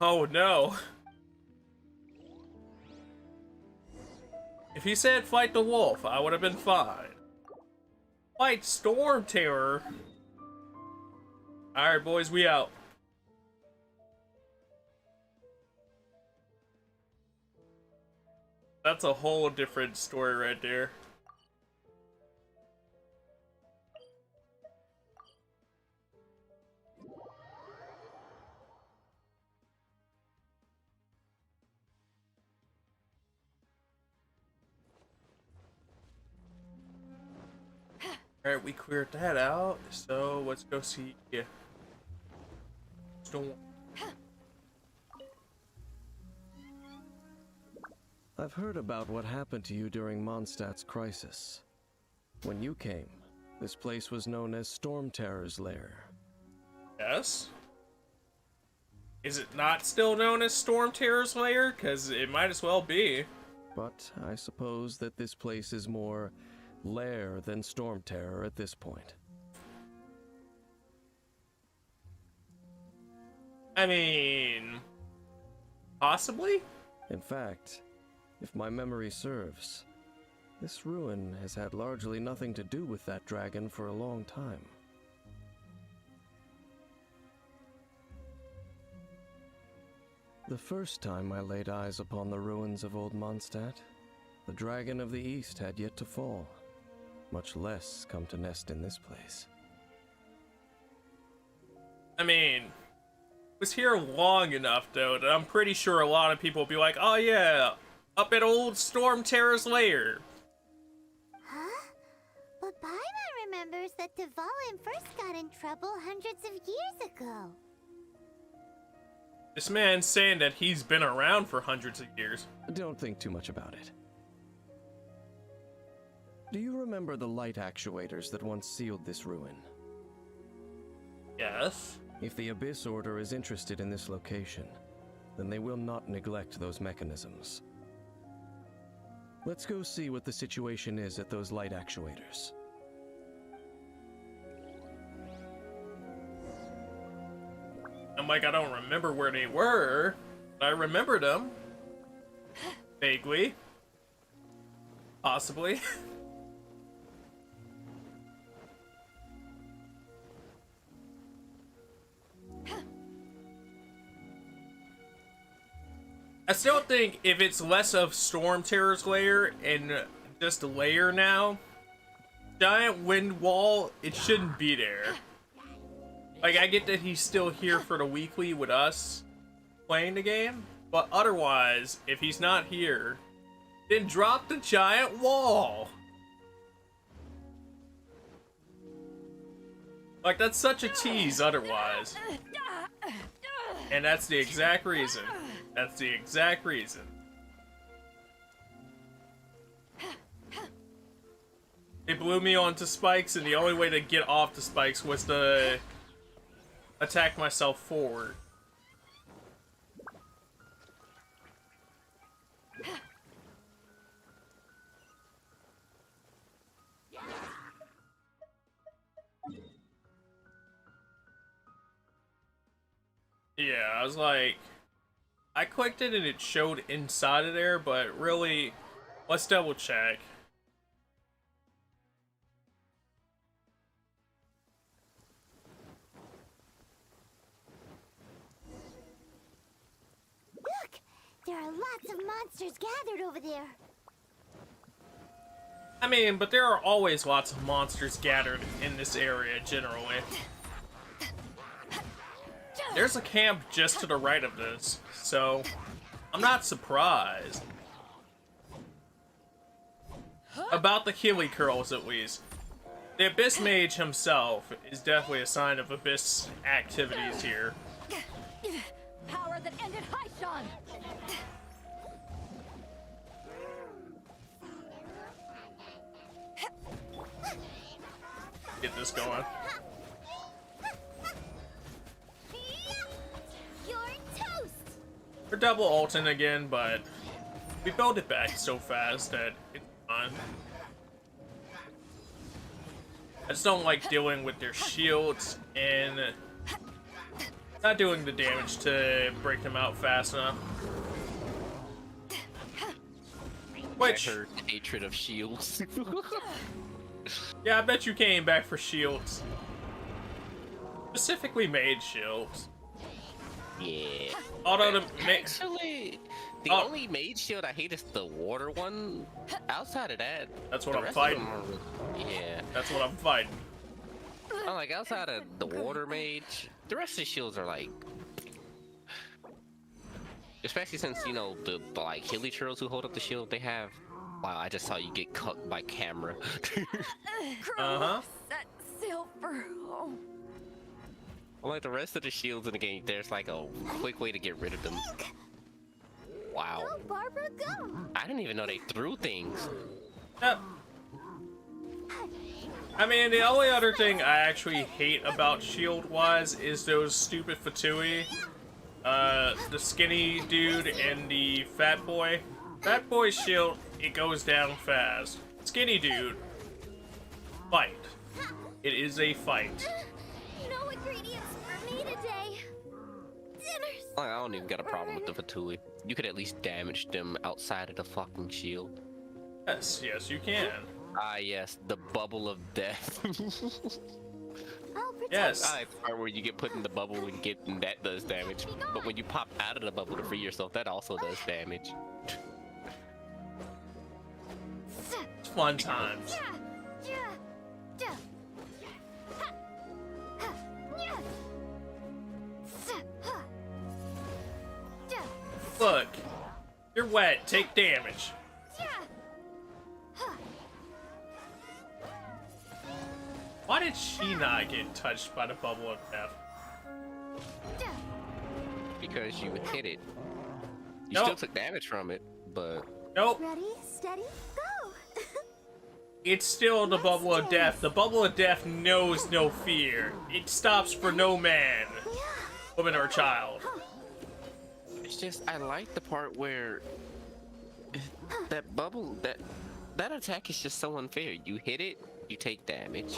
Oh no. If he said fight the wolf, I would have been fine. Fight Storm Terror? Alright boys, we out. That's a whole different story right there. Alright, we cleared that out, so let's go see. Storm. I've heard about what happened to you during Mondstadt's crisis. When you came, this place was known as Storm Terror's lair. Yes? Is it not still known as Storm Terror's lair? Because it might as well be. But I suppose that this place is more lair than Storm Terror at this point. I mean... possibly? In fact, if my memory serves, this ruin has had largely nothing to do with that dragon for a long time. The first time I laid eyes upon the ruins of Old Mondstadt, the Dragon of the East had yet to fall, much less come to nest in this place. I mean, was here long enough, though, that I'm pretty sure a lot of people will be like, oh yeah, up at old Storm Terror's lair. Huh? But Paimon remembers that Dvalin first got in trouble hundreds of years ago. This man's saying that he's been around for hundreds of years. Don't think too much about it. Do you remember the light actuators that once sealed this ruin? Yes. If the Abyss Order is interested in this location, then they will not neglect those mechanisms. Let's go see what the situation is at those light actuators. I'm like, I don't remember where they were, but I remember them. Vaguely. Possibly. I still think if it's less of Storm Terror's lair and just a lair now, giant wind wall, it shouldn't be there. Like, I get that he's still here for the weekly with us playing the game, but otherwise, if he's not here, then drop the giant wall. Like, that's such a tease otherwise. And that's the exact reason. That's the exact reason. They blew me onto spikes, and the only way to get off the spikes was to attack myself forward. Yeah, I was like, I clicked it and it showed inside of there, but really, let's double check. Look! There are lots of monsters gathered over there. I mean, but there are always lots of monsters gathered in this area, generally. There's a camp just to the right of this, so I'm not surprised. About the Healy Curls, at least. The Abyss Mage himself is definitely a sign of Abyss activities here. Power that ended Haishan! Get this going. You're toast! We're double ulting again, but we build it back so fast that it's fine. I just don't like dealing with their shields and not doing the damage to break them out fast enough. Which, I heard hatred of shields. yeah, I bet you came back for shields. Specifically mage shields. Yeah. Although the actually, the only mage shield I hate is the water one. Outside of that, that's what I'm fighting. Yeah, that's what I'm fighting. I'm like, outside of the water mage, the rest of the shields are like, especially since you know the like hilly churls who hold up the shield, they have. Wow, I just saw you get cut by camera. That silver. Oh. Like the rest of the shields in the game, there's like a quick way to get rid of them. Wow. Go, Barbara, go! I didn't even know they threw things. Yep. I mean, the only other thing I actually hate about shield-wise is those stupid Fatui. The skinny dude and the fat boy. Fat boy's shield, it goes down fast. Skinny dude, fight. It is a fight. No ingredients for me today. Dinner's. I don't even got a problem with the Fatui. You could at least damage them outside of the fucking shield. Yes, yes, you can. Ah, yes, the bubble of death. Yes. I part where you get put in the bubble and that does damage. But when you pop out of the bubble to free yourself, that also does damage. It's fun times. Look, you're wet. Take damage. Why did she not get touched by the bubble of death? Because you hit it. You Nope. still took damage from it, but... Nope. Ready, steady, go! It's still the bubble of death. The bubble of death knows no fear. It stops for no man, woman, or child. It's just, I like the part where that bubble, that attack is just so unfair. You hit it, you take damage.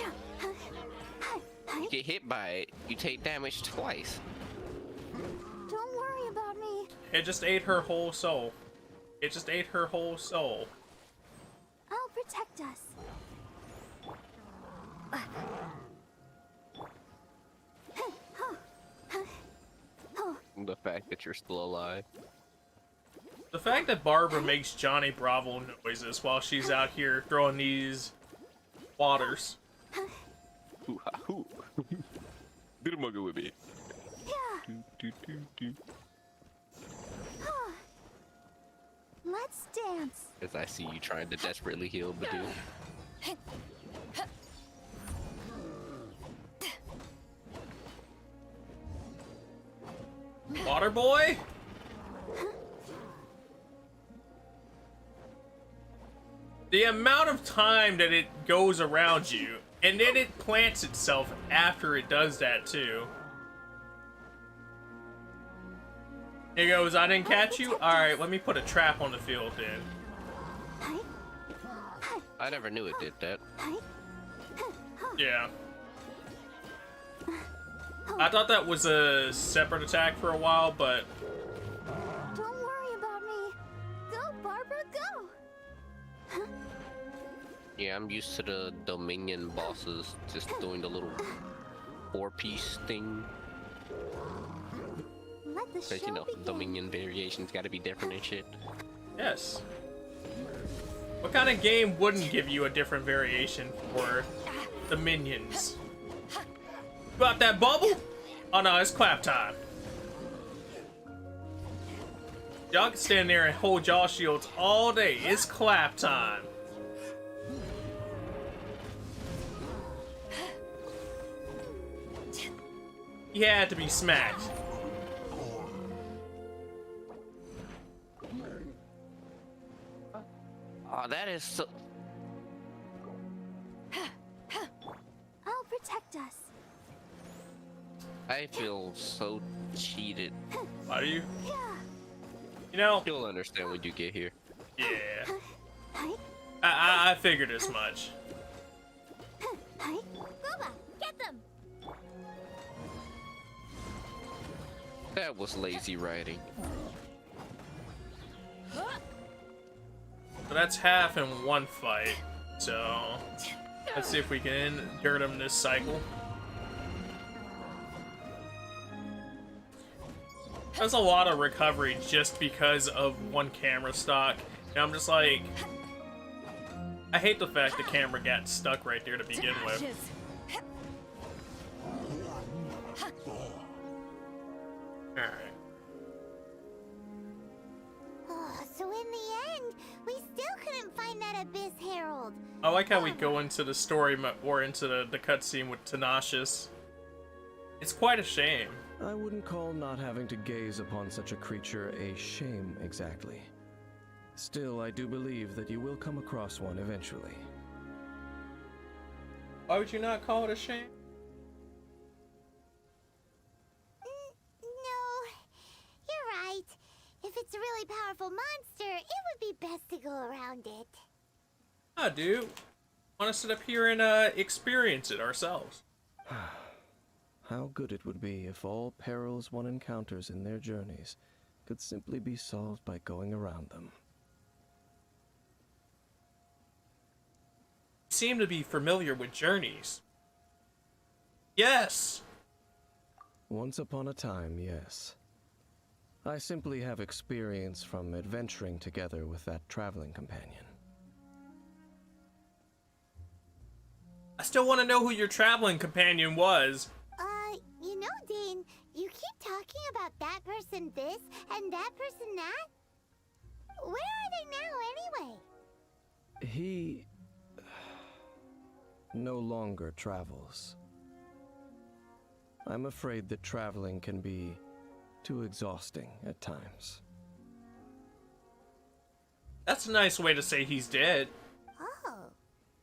You get hit by it, you take damage twice. Don't worry about me. It just ate her whole soul. It just ate her whole soul. I'll protect us. The fact that you're still alive. The fact that Barbara makes Johnny Bravo noises while she's out here throwing these waters. Hoo-ha-hoo. Do the mugger with me. Let's dance. As I see you trying to desperately heal Badu. Water boy? The amount of time that it goes around you, and then it plants itself after it does that too. It goes, I didn't catch you? Alright, let me put a trap on the field then. I never knew it did that. Yeah. I thought that was a separate attack for a while, but... Don't worry about me. Go, Barbara, go! Yeah, I'm used to the Dominion bosses just doing the little 4-piece thing. Let the Because, show you know, begin. Dominion variations gotta be different and shit. Yes. What kind of game wouldn't give you a different variation for the minions? Got that bubble? Oh no, it's clap time. Y'all can stand there and hold y'all shields all day. It's clap time. He had to be smacked. Oh, that is so... I'll protect us. I feel so cheated. Why do you? You know... You'll understand when you get here. Yeah. I figured as much. Booba, get them! That was lazy writing. So that's half in one fight. So let's see if we can dirt him this cycle. There's a lot of recovery just because of one camera stock. And I'm just like, I hate the fact the camera got stuck right there to begin with. Alright. Oh, so in the end, we still couldn't find that Abyss Herald. I like how we go into the story or into the cutscene with Tenacious. It's quite a shame. I wouldn't call not having to gaze upon such a creature a shame exactly. Still, I do believe that you will come across one eventually. Why would you not call it a shame? No, you're right. If it's a really powerful monster, it would be best to go around it. I do. Want to sit up here and experience it ourselves. How good it would be if all perils one encounters in their journeys could simply be solved by going around them. You seem to be familiar with journeys. Yes! Once upon a time, yes. I simply have experience from adventuring together with that traveling companion. I still want to know who your traveling companion was. You know, Dane, you keep talking talking about that person this and that person that? Where are they now, anyway? He no longer travels. I'm afraid that traveling can be too exhausting at times. That's a nice way to say he's dead. Oh,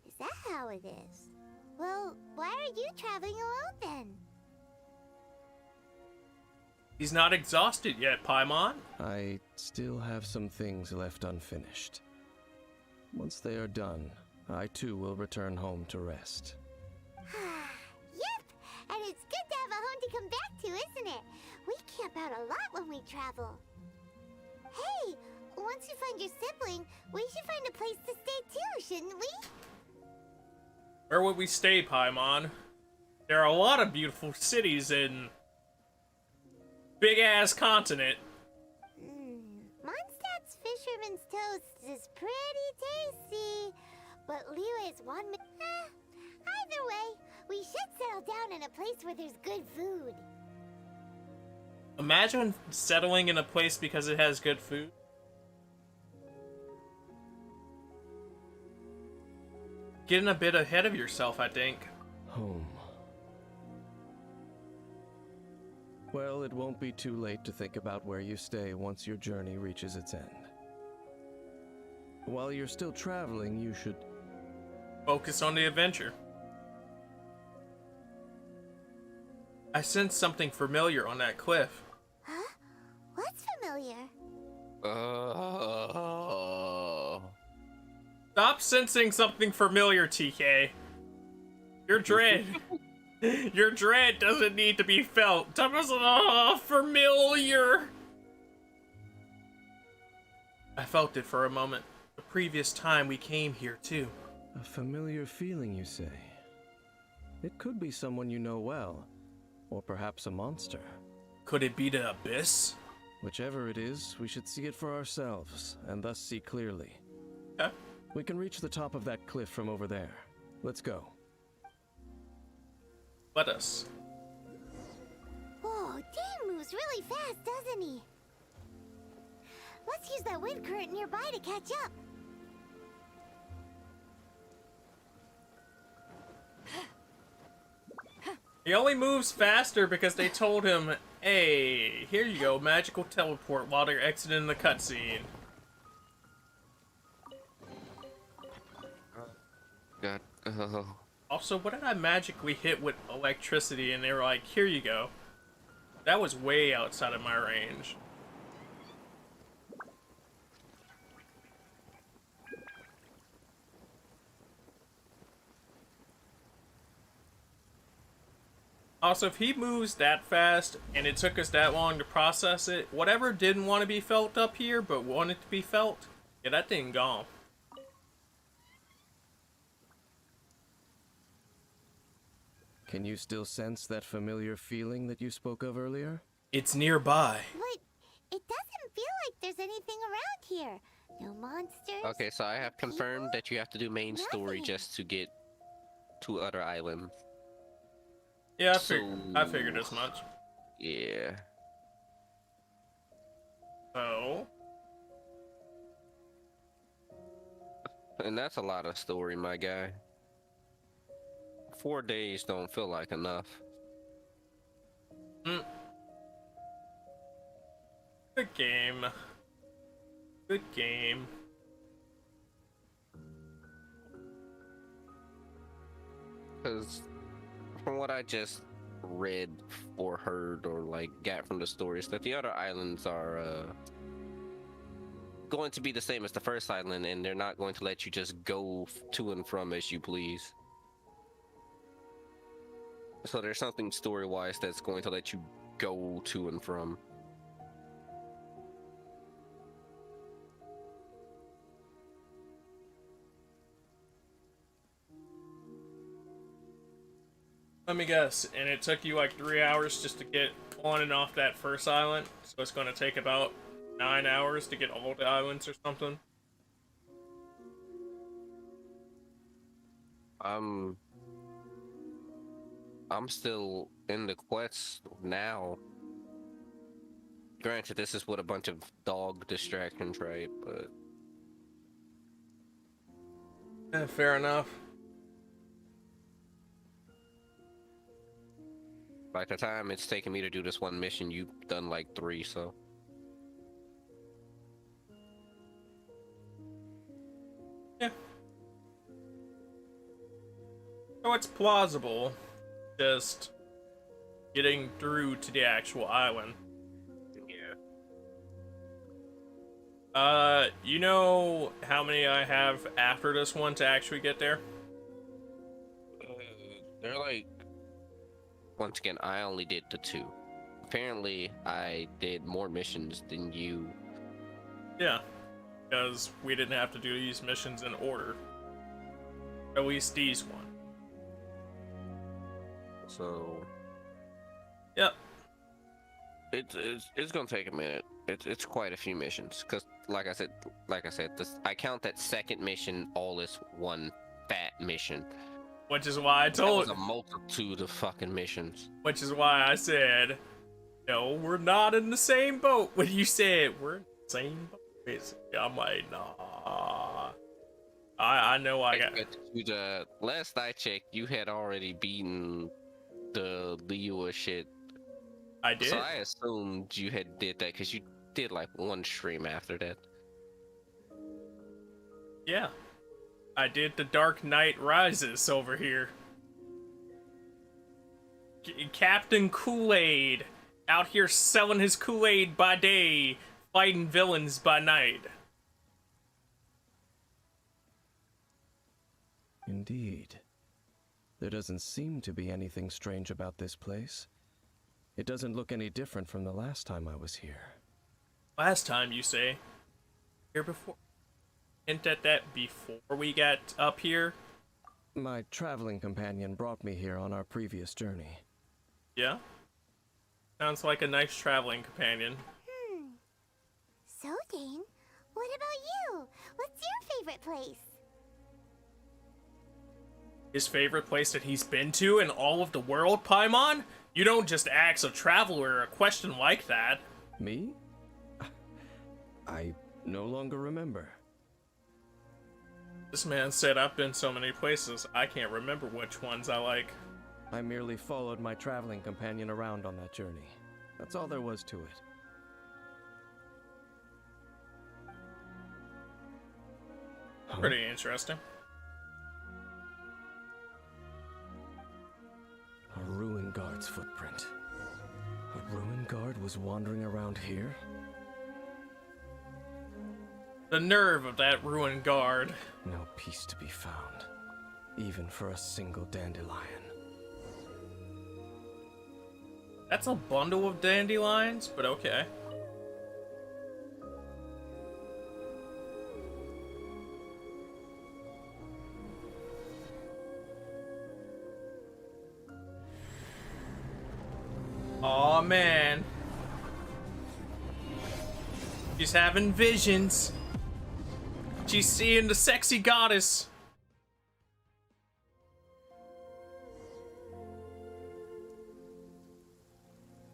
is that how it is? Well, why are you traveling alone then? He's not exhausted yet, Paimon. I still have some things left unfinished. Once they are done, I too will return home to rest. Yep, and it's good to have a home to come back to, isn't it? We camp out a lot when we travel. Hey, once you find your sibling, we should find a place to stay too, shouldn't we? Where would we stay, Paimon? There are a lot of beautiful cities in big-ass continent. Mondstadt's Fisherman's Toast is pretty tasty, but Liyue's either way, we should settle down in a place where there's good food. Imagine settling in a place because it has good food. Getting a bit ahead of yourself, I think. Home. Well, it won't be too late to think about where you stay once your journey reaches its end. While you're still traveling, you should focus on the adventure. I sense something familiar on that cliff. Huh? What's familiar? Stop sensing something familiar, TK. Your dread. Your dread doesn't need to be felt. Familiar. I felt it for a moment. The previous time we came here, too. A familiar feeling, you say? It could be someone you know well, or perhaps a monster. Could it be the Abyss? Whichever it is, we should see it for ourselves, and thus see clearly. Yeah. We can reach the top of that cliff from over there. Let's go. Let us. Whoa, Dan moves really fast, doesn't he? Let's use that wind current nearby to catch up. He only moves faster because they told him, hey, here you go, magical teleport while they're exiting the cutscene. God. Also, what did I magically hit with electricity and they were like, here you go? That was way outside of my range. Also, if he moves that fast and it took us that long to process it, whatever didn't want to be felt up here but wanted to be felt, yeah, that thing gone. Can you still sense that familiar feeling that you spoke of earlier? It's nearby. But it doesn't feel like there's anything around here. No monsters. Okay, so I have confirmed that you have to do main story just to get to other islands. Yeah, I figured as much. Yeah. Oh. And that's a lot of story, my guy. 4 days don't feel like enough. Good game. Good game. Because from what I just read or heard or like got from the stories, that the other islands are going to be the same as the first island, and they're not going to let you just go to and from as you please. So there's something story-wise that's going to let you go to and from. Let me guess, and it took you like 3 hours just to get on and off that first island, so it's going to take about 9 hours to get all the islands or something? I'm still in the quest now. granted, this is with a bunch of dog distractions, right? But fair enough. By the time it's taken me to do this one mission, you've done like 3, so. Yeah. So it's plausible, just getting through to the actual island. Yeah. You know how many I have after this one to actually get there? They're like, once again, I only did the 2. Apparently, I did more missions than you. Yeah, because we didn't have to do these missions in order. At least these one. So, yep. It's gonna take a minute. It's quite a few missions, because like I said, I count that second mission all as one fat mission. Which is why I told. That was a multitude of fucking missions. Which is why I said, no, we're not in the same boat. When you said we're in the same boat, basically, I'm like, nah. I know I got. Last I checked, you had already beaten the Liyue shit. I did. So I assumed you had did that because you did like one stream after that. Yeah. I did the Dark Knight Rises over here. Captain Kool-Aid out here selling his Kool-Aid by day, fighting villains by night. Indeed. There doesn't seem to be anything strange about this place. It doesn't look any different from the last time I was here. Last time, you say? Here before? Hint at that before we got up here? My traveling companion brought me here on our previous journey. Yeah? Sounds like a nice traveling companion. So, Dane, what about you? What's your favorite place? His favorite place that he's been to in all of the world, Paimon? You don't just ask a traveler a question like that. Me? I no longer remember. This man said I've been so many places, I can't remember which ones I like. I merely followed my traveling companion around on that journey. That's all there was to it. Huh? Pretty interesting. A ruin guard's footprint. A ruin guard was wandering around here? The nerve of that ruined guard. No peace to be found, even for a single dandelion. That's a bundle of dandelions, but okay. Aw, man. She's having visions. She's seeing the sexy goddess.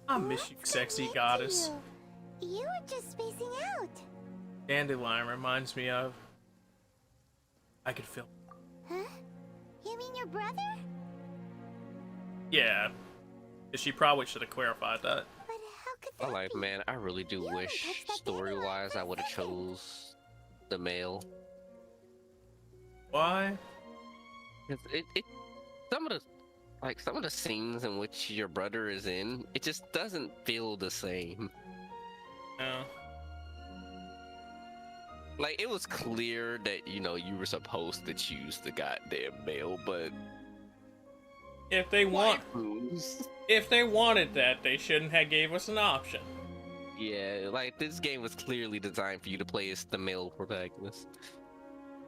I miss you, sexy goddess. You were just spacing out. Dandelion reminds me of... I could feel... Huh? You mean your brother? Yeah. She probably should have clarified that. But how could that Like, man, I really do wish, story-wise, I would have chose the male. Why? Some of the scenes in which your brother is in, it just doesn't feel the same. No. Like, it was clear that, you know, you were supposed to choose the goddamn male, but if they wanted that, they shouldn't have gave us an option. Yeah, like, this game was clearly designed for you to play as the male protagonist.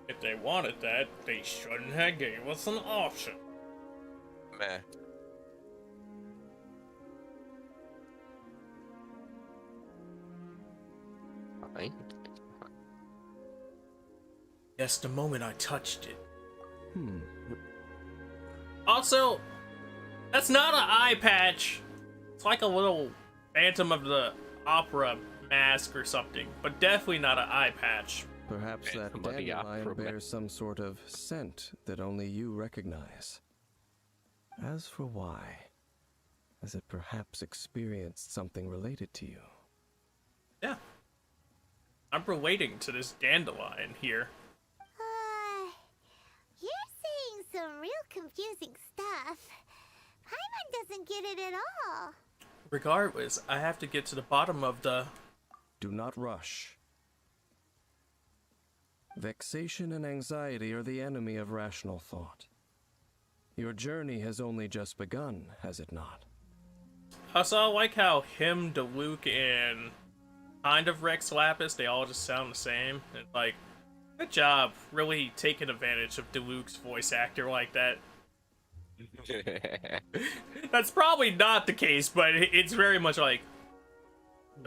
If they wanted that, they shouldn't have gave us an option. Meh. Fine. Yes, the moment I touched it. Also, that's not an eye patch. It's like a little Phantom of the opera mask or something, but definitely not an eye patch. Perhaps that dandelion bears some sort of scent that only you recognize. As for why, has it perhaps experienced something related to you? Yeah. I'm relating to this dandelion here. You're saying some real confusing stuff. Paimon doesn't get it at all. Regardless, I have to get to the bottom of the... Do not rush. Vexation and anxiety are the enemy of rational thought. Your journey has only just begun, has it not? Also, I like how him, Diluc, and kind of Rex Lapis, they all just sound the same. And, like, good job really taking advantage of Diluc's voice actor like that. That's probably not the case, but it's very much like,